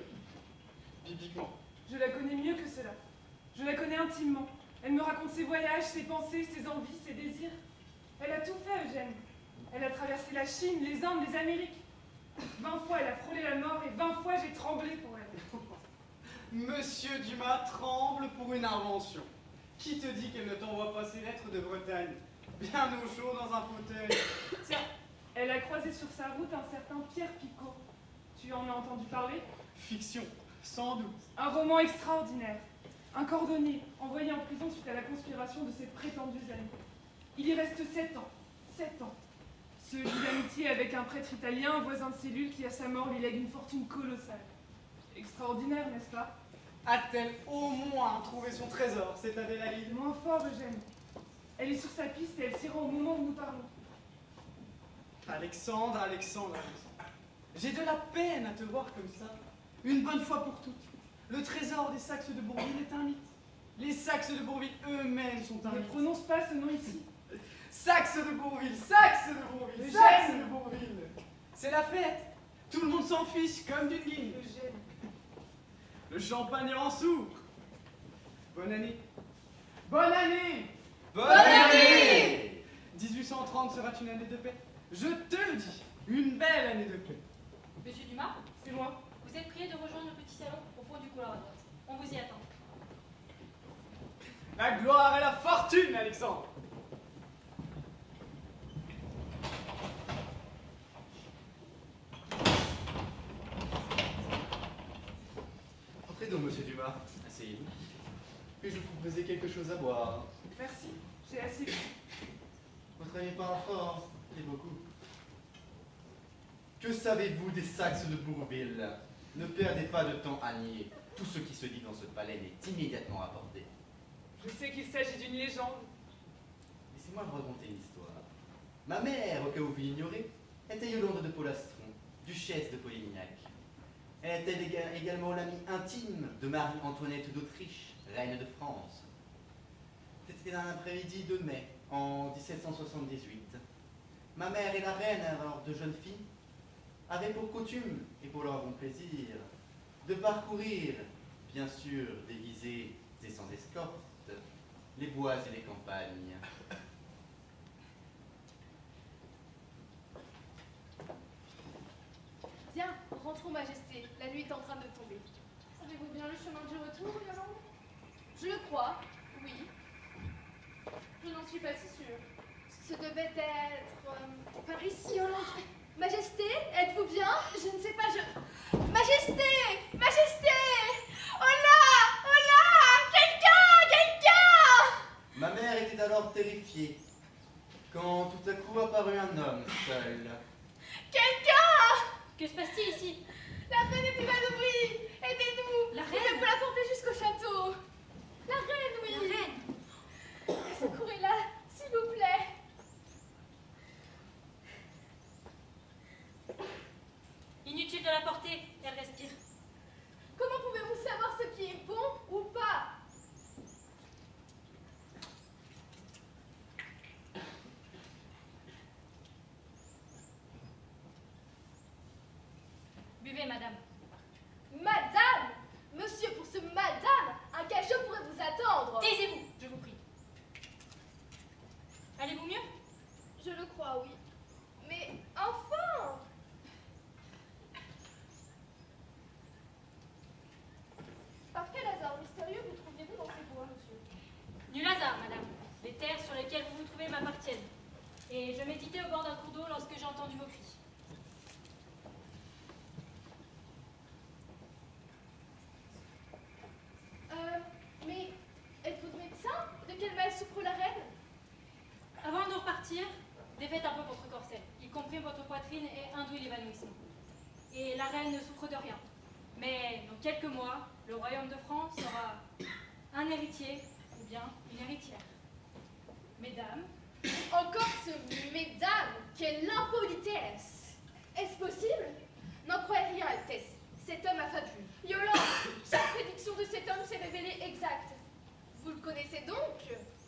bibliquement. Je la connais mieux que cela. Je la connais intimement. Elle me raconte ses voyages, ses pensées, ses envies, ses désirs. Elle a tout fait, Eugène. Elle a traversé la Chine, les Indes, les Amériques. 20 fois, elle a frôlé la mort et 20 fois, j'ai tremblé pour elle. Monsieur Dumas tremble pour une invention. Qui te dit qu'elle ne t'envoie pas ses lettres de Bretagne, bien au chaud dans un fauteuil? Tiens, elle a croisé sur sa route un certain Pierre Picot. Tu en as entendu parler? Fiction, sans doute. Un roman extraordinaire. Un cordonnier envoyé en prison suite à la conspiration de ses prétendus amis. Il y reste 7 ans. 7 ans. Se lie d'amitié avec un prêtre italien, un voisin de cellule qui, à sa mort, lui lègue une fortune colossale. Extraordinaire, n'est-ce pas? A-t-elle au moins trouvé son trésor, cette Adélaïde? Moins fort, Eugène. Elle est sur sa piste et elle s'y rend au moment où nous parlons. Alexandre, Alexandre, Alexandre. J'ai de la peine à te voir comme ça. Une bonne fois pour toutes. Le trésor des Saxes de Bourville est un mythe. Les Saxes de Bourville eux-mêmes sont un Ne mythe. prononce pas ce nom ici. Saxes de Bourville, Saxes de Bourville, Eugène. Saxes de Bourville. C'est la fête. Tout le monde s'en fiche comme d'une guine. Eugène. Le champagne en sourd. Bonne année. Bonne année. Bonne année! 1830 sera une année de paix. Je te le dis, une belle année de paix. Monsieur Dumas, C'est moi. vous êtes prié de rejoindre le petit salon au fond du couloir à droite. On vous y attend. La gloire et la fortune, Alexandre. Entrez donc, monsieur Dumas. Asseyez-vous. Puis-je vous proposer quelque chose à boire? Merci. J'ai assez bu. Votre ami parle fort, et beaucoup. Que savez-vous des Saxes de Bourville? Ne perdez pas de temps à nier. Tout ce qui se dit dans ce palais n'est immédiatement rapporté. Je sais qu'il s'agit d'une légende. Laissez-moi vous raconter une histoire. Ma mère, au cas où vous l'ignorez, était Yolande de Polastron, duchesse de Polignac. Elle était également l'amie intime de Marie-Antoinette d'Autriche, reine de France. C'était un après-midi de mai, en 1778. Ma mère et la reine, alors de jeune fille, avaient pour coutume, et pour leur bon plaisir, de parcourir, bien sûr déguisées et sans escorte, les bois et les campagnes. Bien, rentrons, Majesté. La nuit est en train de tomber. Savez-vous bien le chemin du retour, Yolande? Je le crois, oui. Je n'en suis pas si sûre. Ce devait être par ici, Yolande. Majesté, êtes-vous bien? Je ne sais pas, Majesté! Majesté! Oh là! Oh là! Quelqu'un! Ma mère était alors terrifiée, quand tout à coup apparut un homme seul. Quelqu'un! Que se passe-t-il ici? La reine est évanouie! Aidez-nous! La Je vais reine? vous la porter jusqu'au château! La reine, oui! La reine? Secourez-la, s'il vous plaît! Inutile de la porter, elle respire. Comment pouvez-vous savoir ce qui est bon ou pas? Buvez, madame. Madame! Monsieur, pour ce madame, un cachot pourrait vous attendre! Taisez-vous, je vous prie. Allez-vous mieux? Je le crois, oui. Mais enfin! Par quel hasard mystérieux vous trouviez-vous dans ces bois, monsieur? Nul hasard, madame. Les terres sur lesquelles vous vous trouvez m'appartiennent. Et je méditais au bord d'un cours d'eau lorsque j'ai entendu vos cris. Mais êtes-vous médecin? De quel mal souffre la reine? Avant de repartir, défaites un peu votre corset. Il comprime votre poitrine et induit l'évanouissement. Et la reine ne souffre de rien. Mais dans quelques mois, le royaume de France aura un héritier ou bien une héritière. Mesdames, Encore ce mesdames, quelle impolitesse! Est-ce possible? N'en croyez rien, Altesse. Cet homme a fabuleux. Yolande, chaque prédiction de cet homme s'est révélée exacte. Vous le connaissez donc?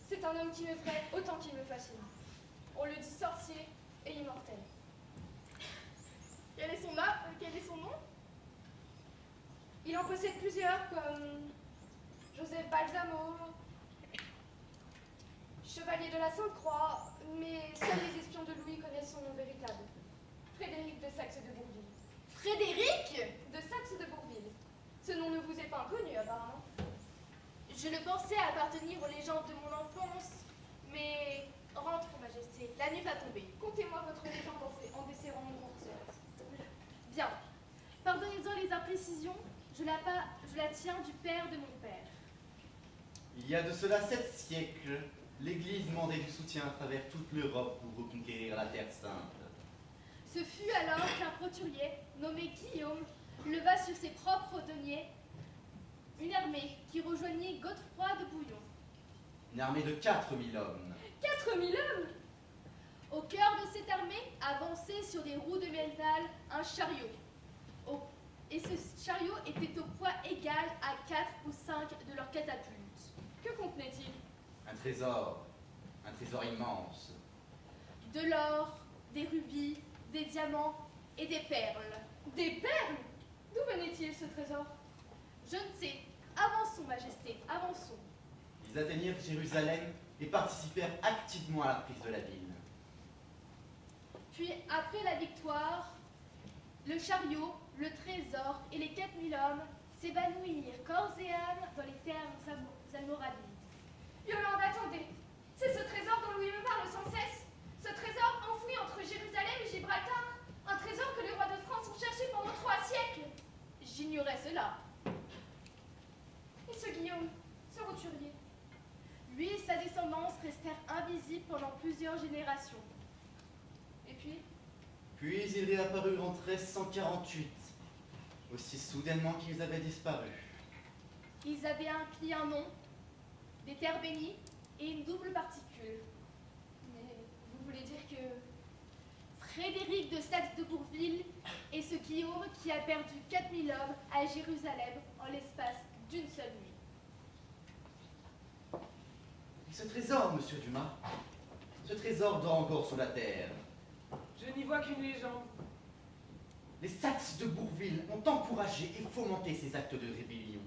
C'est un homme qui m'effraie autant qu'il me fascine. On le dit sorcier et immortel. Quel est son nom? Il en possède plusieurs, comme Joseph Balsamo, chevalier de la Sainte-Croix, mais seuls les espions de Louis connaissent son nom véritable. Frédéric de Saxe de Bourville. Frédéric de Saxe de Bourville. Ce nom ne vous est pas inconnu, apparemment. Je le pensais appartenir aux légendes de mon enfance, mais rentrons, Majesté, la nuit va tomber. Contez-moi votre légende en desserrant mon corseur. Bien. Pardonnez-en les imprécisions, je la tiens du père de mon père. Il y a de cela 7 siècles, l'Église demandait du soutien à travers toute l'Europe pour reconquérir la Terre Sainte. Ce fut alors qu'un roturier, nommé Guillaume, leva sur ses propres deniers une armée qui rejoignit Godefroy de Bouillon. Une armée de 4000 hommes. 4000 hommes! Au cœur de cette armée avançait sur des roues de métal un chariot. Et ce chariot était au poids égal à 4 ou 5 de leurs catapultes. Que contenait-il? Un trésor immense. De l'or, des rubis, des diamants et des perles. Des perles? D'où venait-il ce trésor? Je ne sais. Avançons, Majesté, avançons. Ils atteignirent Jérusalem et participèrent activement à la prise de la ville. Puis, après la victoire, le chariot, le trésor et les 4000 hommes s'évanouirent corps et âme dans les terres almoravides. Yolande, attendez. C'est ce trésor dont Louis me parle sans cesse. Ce trésor enfoui entre Jérusalem et Gibraltar. Un trésor que les rois de France ont cherché pendant 3 siècles. J'ignorais cela. Et ce Guillaume, ce roturier? Lui et sa descendance restèrent invisibles pendant plusieurs générations. Et puis, Puis ils réapparurent en 1348, aussi soudainement qu'ils avaient disparu. Ils avaient un nom, des terres bénies et une double particule. mais vous voulez dire que... Frédéric de Saxe de Bourville est ce Guillaume qui a perdu 4000 hommes à Jérusalem en l'espace d'une seule nuit. Et ce trésor, monsieur Dumas, ce trésor dort encore sur la terre. Je n'y vois qu'une légende. Les Saxes de Bourville ont encouragé et fomenté ces actes de rébellion.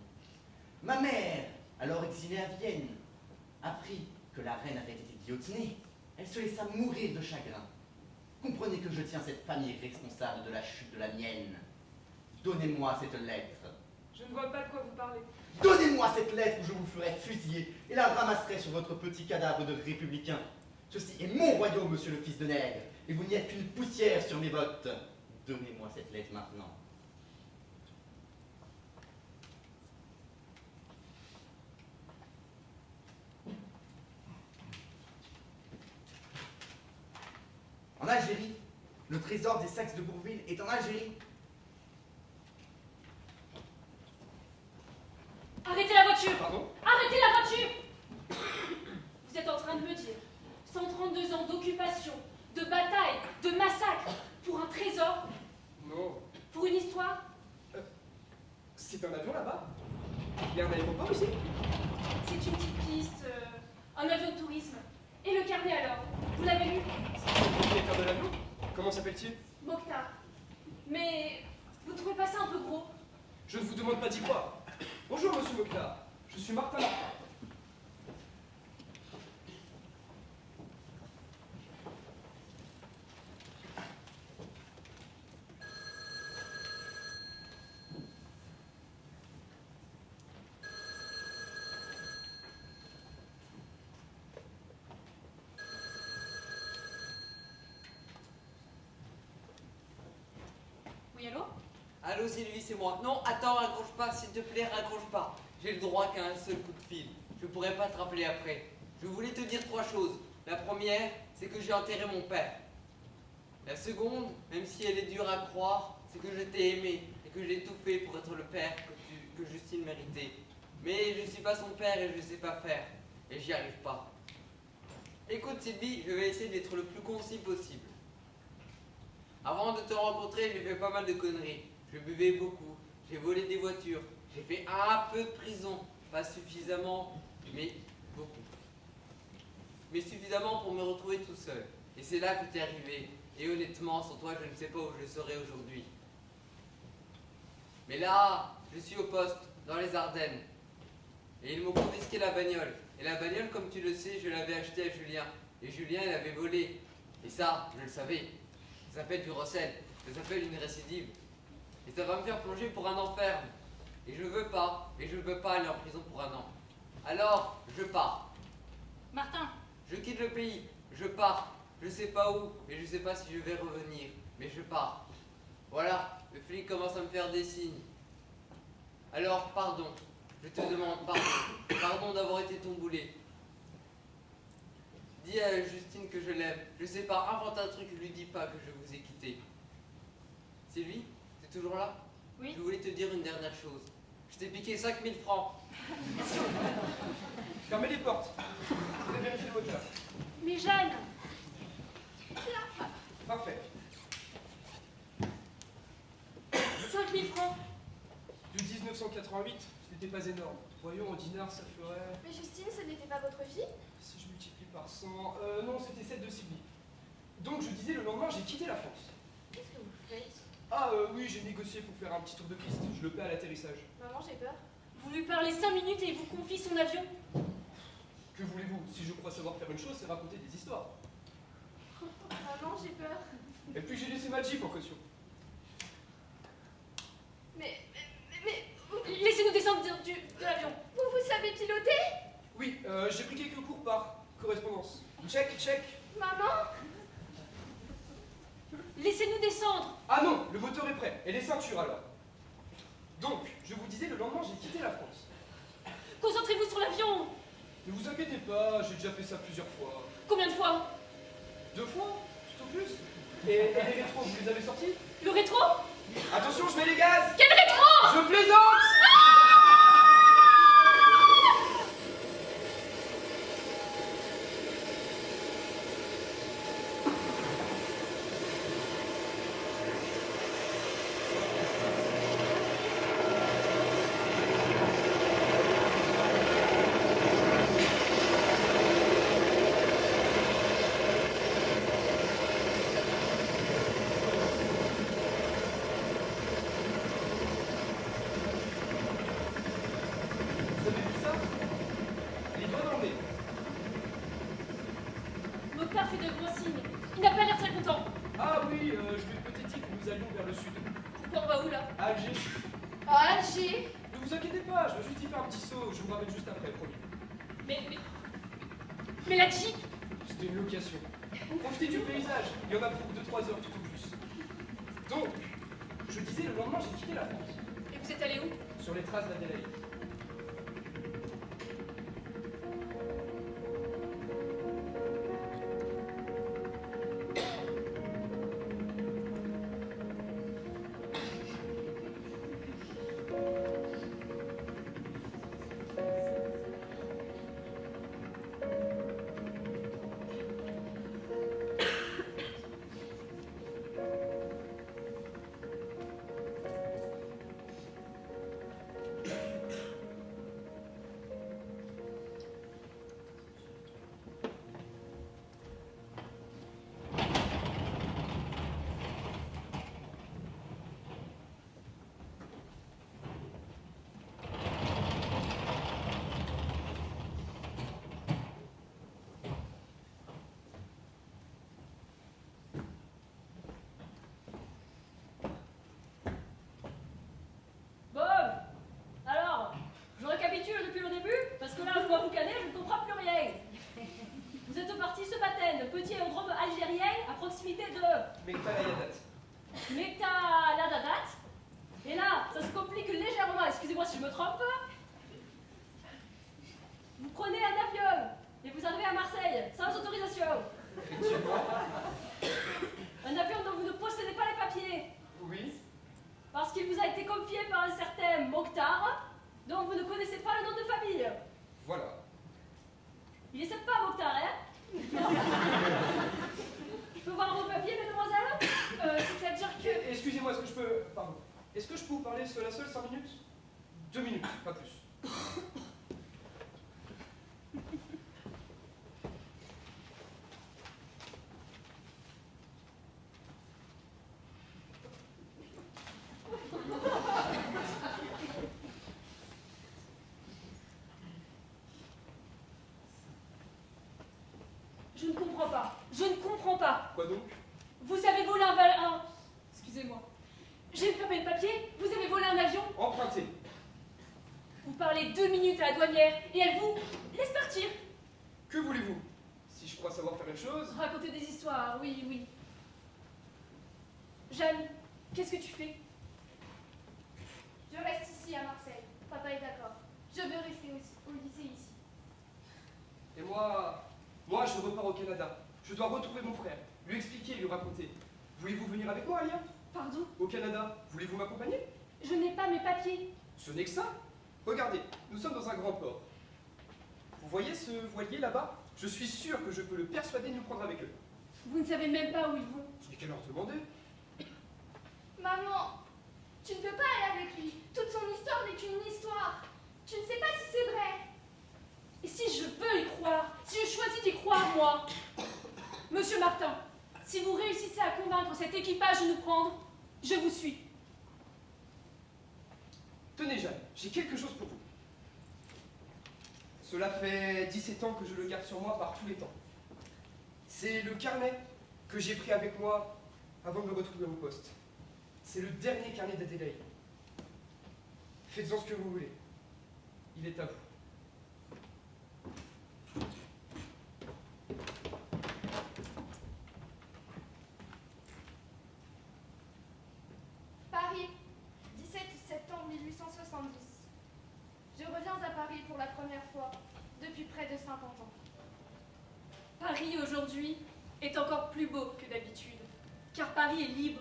Ma mère, alors exilée à Vienne, apprit que la reine avait été guillotinée. Elle se laissa mourir de chagrin. Comprenez que je tiens cette famille responsable de la chute de la mienne. Donnez-moi cette lettre. Je ne vois pas de quoi vous parlez. Donnez-moi cette lettre ou je vous ferai fusiller et la ramasserai sur votre petit cadavre de républicain. Ceci est mon royaume, monsieur le fils de nègre, et vous n'y êtes qu'une poussière sur mes bottes. Donnez-moi cette lettre maintenant. En Algérie, le trésor des Saxes de Bourville est en Algérie. Arrêtez la voiture! Pardon? Arrêtez la voiture! Vous êtes en train de me dire 132 ans d'occupation, de bataille, de massacre, pour un trésor, Non. pour une histoire? C'est un avion là-bas? Il y a un aéroport ici? C'est une petite piste, un avion de tourisme. Et le carnet alors? Vous l'avez lu? C'est le propriétaire de l'avion? Comment s'appelle-t-il? Mokhtar. Mais vous trouvez pas ça un peu gros? Je ne vous demande pas d'y croire. Bonjour, monsieur Mokhtar. Je suis Martin Martin. Oui, allô? Allô Sylvie, c'est moi. Non, attends, raccroche pas, s'il te plaît, raccroche pas. J'ai le droit qu'à un seul coup de fil. Je pourrais pas te rappeler après. Je voulais te dire 3 choses. La première, c'est que j'ai enterré mon père. La seconde, même si elle est dure à croire, c'est que je t'ai aimé et que j'ai tout fait pour être le père que Justine méritait. Mais je suis pas son père et je sais pas faire. Et j'y arrive pas. Écoute Sylvie, je vais essayer d'être le plus concis possible. Avant de te rencontrer, j'ai fait pas mal de conneries. Je buvais beaucoup, j'ai volé des voitures, j'ai fait un peu de prison. Pas suffisamment, mais beaucoup. Mais suffisamment pour me retrouver tout seul. Et c'est là que t'es arrivé. Et honnêtement, sans toi, je ne sais pas où je serais aujourd'hui. Mais là, je suis au poste, dans les Ardennes. Et ils m'ont confisqué la bagnole. Et la bagnole, comme tu le sais, je l'avais achetée à Julien. Et Julien, il avait volé. Et ça, je le savais. Ça s'appelle du recel. Ça s'appelle une récidive. Et ça va me faire plonger pour un enfer. Et je veux pas. Et je veux pas aller en prison pour un an. Alors, je pars. Martin, Je quitte le pays. Je pars. Je sais pas où. Et je sais pas si je vais revenir. Mais je pars. Voilà, le flic commence à me faire des signes. Alors, pardon. Je te demande pardon. Pardon d'avoir été ton boulet. Dis à Justine que je l'aime. Je sais pas, invente un truc, lui dis pas que je vous ai quitté. Sylvie, t'es toujours là? Oui. Je voulais te dire une dernière chose. Je t'ai piqué 5000 francs. Fermez les portes. Vous avez vérifié le moteur. Mais Jeanne, Parfait. 5000 francs. De 1988, ce n'était pas énorme. Voyons, en dinars, ça ferait... Mais Justine, ce n'était pas votre fille? Si je multiplie par 100... non, c'était celle de Sylvie. Donc, je disais, le lendemain, j'ai quitté la France. Qu'est-ce que vous faites? Ah, oui, j'ai négocié pour faire un petit tour de piste. Je le paie à l'atterrissage. Maman, j'ai peur. Vous lui parlez 5 minutes et il vous confie son avion. Que voulez-vous? Si je crois savoir faire une chose, c'est raconter des histoires. Maman, j'ai peur. Et puis, j'ai laissé ma Jeep en caution. Mais Laissez-nous descendre de l'avion. vous savez piloter? Oui, j'ai pris quelques cours par correspondance. Check, check. Maman? Laissez-nous descendre. Ah non, le moteur est prêt. Et les ceintures, alors. Donc, je vous disais, le lendemain, j'ai quitté la France. Concentrez-vous sur l'avion. Ne vous inquiétez pas, j'ai déjà fait ça plusieurs fois. Combien de fois? 2 fois, tout au plus. Et les rétros, vous les avez sortis? Le rétro? Attention, je mets les gaz! Quel rétro? Je plaisante! Vous avez vu ça? Les doigts dans le nez. Mokhtar fait de grands signes. Il n'a pas l'air très content. Ah oui, je lui ai peut-être dit que nous allions vers le sud. Pourquoi on va où là? À Alger. Ah, Alger. Ne vous inquiétez pas, je vais juste y faire un petit saut, je vous ramène juste après, promis. Mais la Jeep? C'était une location. Profitez du paysage, il y en a pour 2-3 heures tout au plus. Donc, je disais, le lendemain, j'ai quitté la France. Et vous êtes allé où? Sur les traces d'Adélaïde. si je me trompe. Vous prenez un avion et vous arrivez à Marseille sans autorisation. Effectivement. Un avion dont vous ne possédez pas les papiers. Oui. Parce qu'il vous a été confié par un certain Mokhtar, dont vous ne connaissez pas le nom de famille. Voilà. Il est sympa, Mokhtar, hein? Je peux voir vos papiers, mesdemoiselles? C'est-à-dire que... Excusez-moi, est-ce que je peux... Pardon. Est-ce que je peux vous parler seul à seul 5 minutes? 2 minutes, pas plus. Je ne comprends pas. Je ne comprends pas. Quoi donc? Vous avez volé un... Excusez-moi. J'ai pas mes papiers. Vous avez volé un avion. Emprunté. Vous parlez 2 minutes à la douanière et elle vous laisse partir. Que voulez-vous? Si je crois savoir faire une chose... Raconter des histoires, oui, oui. Jeanne, Qu'est-ce que tu fais? Je reste ici à Marseille. Papa est d'accord. Je veux rester au lycée ici. Et moi, je repars au Canada. Je dois retrouver mon frère, lui expliquer, lui raconter. Voulez-vous venir avec moi, Alia? Pardon? Au Canada, voulez-vous m'accompagner? Je n'ai pas mes papiers. Ce n'est que ça. Regardez, nous sommes dans un grand port. Vous voyez ce voilier là-bas? Je suis sûr que je peux le persuader de nous prendre avec eux. Vous ne savez même pas où ils vont. Je n'ai qu'à leur demander. Maman, tu ne peux pas aller avec lui. Toute son histoire n'est qu'une histoire. Tu ne sais pas si c'est vrai. Et si je peux y croire? Si je choisis d'y croire, moi? Monsieur Martin, si vous réussissez à convaincre cet équipage de nous prendre, je vous suis. Tenez, Jeanne, j'ai quelque chose pour vous. Cela fait 17 ans que je le garde sur moi par tous les temps. C'est le carnet que j'ai pris avec moi avant de me retrouver au poste. C'est le dernier carnet d'Adélaïde. Faites-en ce que vous voulez. Il est à vous. Paris, 17 septembre 1870. Je reviens à Paris pour la première fois depuis près de 50 ans. Paris aujourd'hui est encore plus beau que d'habitude, car Paris est libre.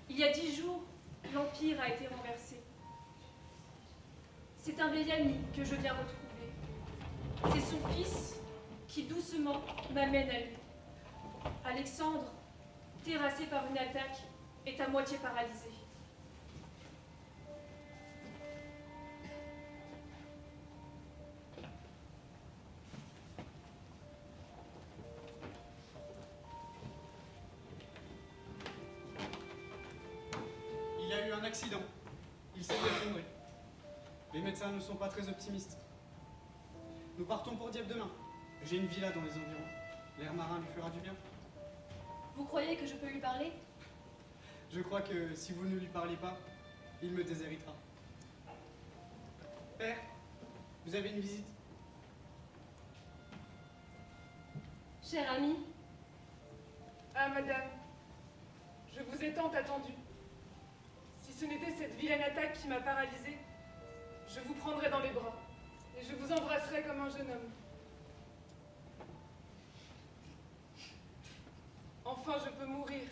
Il y a 10 jours, l'Empire a été renversé. C'est un vieil ami que je viens retrouver. C'est son fils qui doucement m'amène à lui. Alexandre, terrassé par une attaque, est à moitié paralysé. Il y a eu un accident. Il s'est effondré. Les médecins ne sont pas très optimistes. Nous partons pour Dieppe demain. J'ai une villa dans les environs. L'air marin lui fera du bien. Vous croyez que je peux lui parler? Je crois que si vous ne lui parlez pas, il me déshéritera. Père, vous avez une visite? Cher ami, Ah, madame, je vous ai tant attendu. Si ce n'était cette vilaine attaque qui m'a paralysée, je vous prendrais dans les bras et je vous embrasserais comme un jeune homme. Enfin, je peux mourir.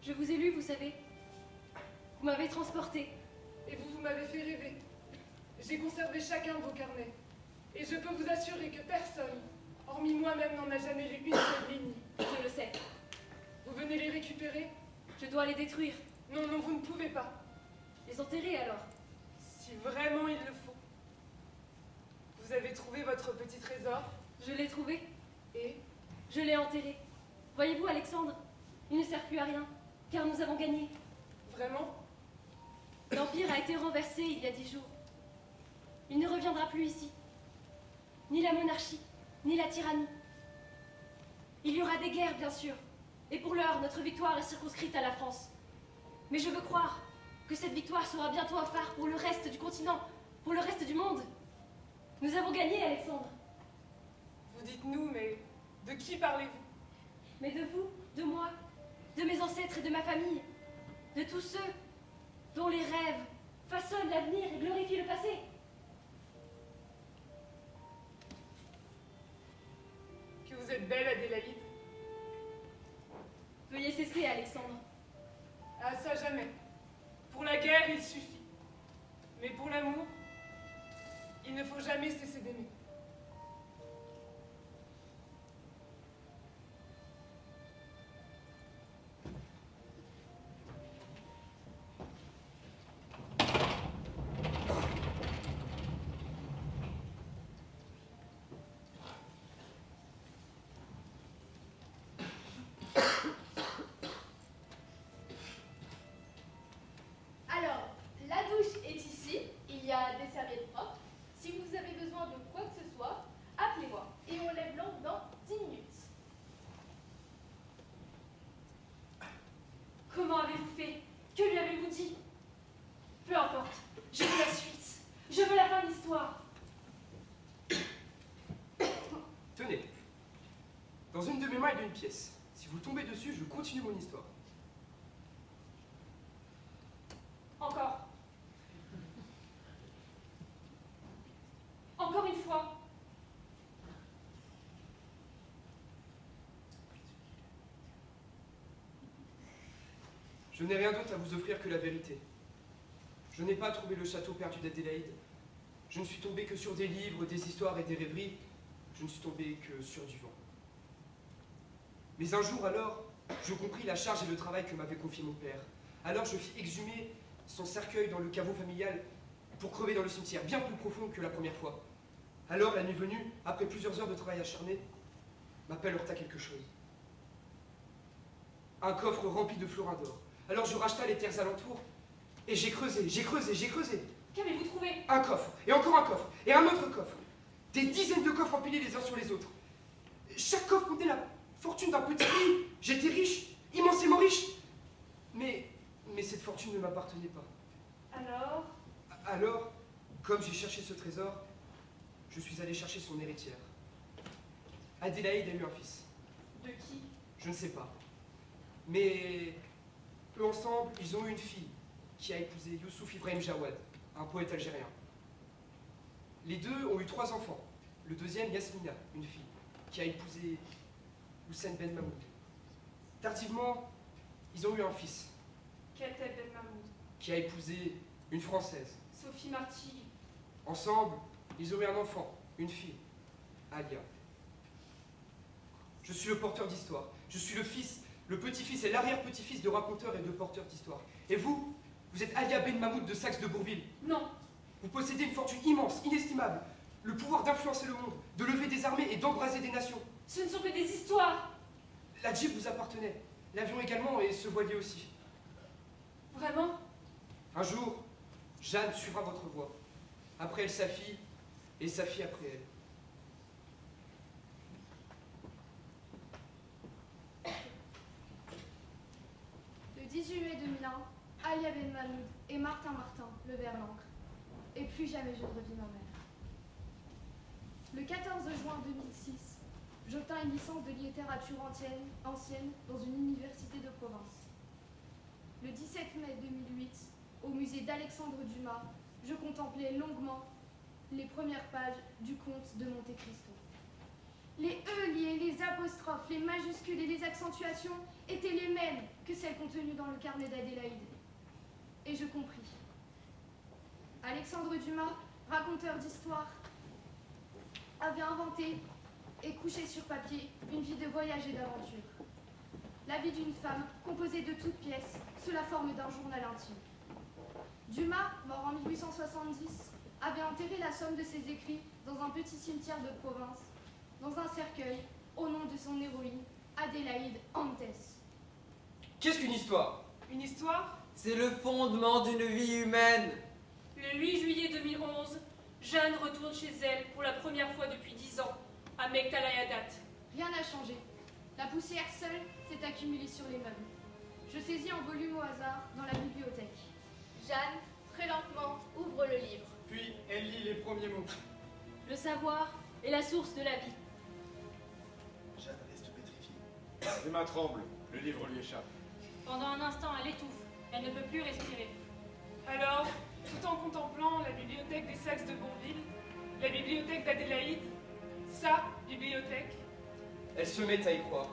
je vous ai lu, vous savez. Vous m'avez transporté. Et vous m'avez fait rêver. J'ai conservé chacun de vos carnets. Et je peux vous assurer que personne, hormis moi-même, n'en a jamais lu une seule ligne. Je le sais. Vous venez les récupérer? Je dois les détruire. Non, non, vous ne pouvez pas. Les enterrer alors. Si vraiment il le faut. Vous avez trouvé votre petit trésor Je l'ai trouvé. et Je l'ai enterré. Voyez-vous, Alexandre, il ne sert plus à rien, car nous avons gagné. vraiment, L'Empire a été renversé il y a 10 jours. Il ne reviendra plus ici. Ni la monarchie, ni la tyrannie. Il y aura des guerres, bien sûr. Et pour l'heure, notre victoire est circonscrite à la France. Mais je veux croire que cette victoire sera bientôt un phare pour le reste du continent, pour le reste du monde. Nous avons gagné, Alexandre. vous dites nous, mais de qui parlez-vous? Mais de vous, de moi, de mes ancêtres et de ma famille, de tous ceux dont les rêves façonnent l'avenir et glorifient le passé. Que vous êtes belle, Adélaïde. Veuillez cesser, Alexandre. Ah, ça jamais. Pour la guerre, il suffit. Mais pour l'amour, il ne faut jamais cesser d'aimer. Alors, la douche est ici. Il y a des serviettes propres. Si vous avez besoin de quoi que ce soit, appelez-moi. Et on lève l'encre dans 10 minutes. Comment avez-vous fait? Que lui avez-vous dit? Peu importe. Je veux la suite. Je veux la fin de l'histoire. Tenez. Dans une de mes mains, il y a une pièce. Si vous tombez dessus, je continue mon histoire. Encore. Encore une fois. Je n'ai rien d'autre à vous offrir que la vérité. Je n'ai pas trouvé le château perdu d'Adélaïde. Je ne suis tombé que sur des livres, des histoires et des rêveries. Je ne suis tombé que sur du vent. Mais un jour alors, je compris la charge et le travail que m'avait confié mon père. Alors je fis exhumer son cercueil dans le caveau familial pour crever dans le cimetière, bien plus profond que la première fois. Alors, la nuit venue, après plusieurs heures de travail acharné, ma pelle heurta quelque chose. Un coffre rempli de florins d'or. Alors je racheta les terres alentours et j'ai creusé. Qu'avez-vous trouvé? Un coffre, et encore un coffre, et un autre coffre. Des dizaines de coffres empilés les uns sur les autres. Chaque coffre contenait la fortune d'un petit pays. J'étais riche, immensément riche. Mais cette fortune ne m'appartenait pas. Alors, comme j'ai cherché ce trésor, je suis allé chercher son héritière. Adélaïde a eu un fils. De qui? Je ne sais pas. Mais eux ensemble, ils ont eu une fille qui a épousé Youssouf Ibrahim Jawad, un poète algérien. Les deux ont eu 3 enfants. Le deuxième, Yasmina, une fille, qui a épousé Hussein Ben Mahmoud. Tardivement, ils ont eu un fils, Kateb Ben Mahmoud. qui a épousé une Française. Sophie Marty. Ensemble, ils ont eu un enfant, une fille, Alia. Je suis le porteur d'histoire. Je suis le fils, le petit-fils et l'arrière-petit-fils de raconteurs et de porteurs d'histoire. Et vous, vous êtes Alia Ben Mahmoud de Saxe de Bourville. Non. Vous possédez une fortune immense, inestimable, le pouvoir d'influencer le monde, de lever des armées et d'embraser des nations. Ce ne sont que des histoires. La Jeep vous appartenait, l'avion également et ce voilier aussi. Vraiment? Un jour, Jeanne suivra votre voie. Après elle, sa fille, et sa fille après elle. Le 18 mai 2001, Alia Ben Mahmoud et Martin levèrent l'ancre. Et plus jamais je ne revis ma mère. Le 14 juin 2006, j'obtins une licence de littérature ancienne dans une université de province. Le 17 mai 2008, au musée d'Alexandre Dumas, je contemplais longuement les premières pages du conte de Monte Cristo. Les E liés, les apostrophes, les majuscules et les accentuations étaient les mêmes que celles contenues dans le carnet d'Adélaïde. Et je compris. Alexandre Dumas, raconteur d'histoire, avait inventé et couché sur papier une vie de voyage et d'aventure. La vie d'une femme composée de toutes pièces sous la forme d'un journal intime. Dumas, mort en 1870, avait enterré la somme de ses écrits dans un petit cimetière de province, dans un cercueil, au nom de son héroïne, Adélaïde Antes. Qu'est-ce qu'une histoire? Une histoire? C'est le fondement d'une vie humaine. Le 8 juillet 2011, Jeanne retourne chez elle pour la première fois depuis 10 ans, à Mektal-Ayadat. Rien n'a changé. La poussière seule s'est accumulée sur les meubles. Je saisis un volume au hasard dans la bibliothèque. Jeanne, très lentement, ouvre le livre. Puis elle lit les premiers mots. Le savoir est la source de la vie. Jeanne reste pétrifiée. Ses mains tremblent, le livre lui échappe. Pendant un instant, elle étouffe. Elle ne peut plus respirer. Alors, tout en contemplant la bibliothèque des Saxes de Bourville, la bibliothèque d'Adélaïde, sa bibliothèque, Elle se met à y croire.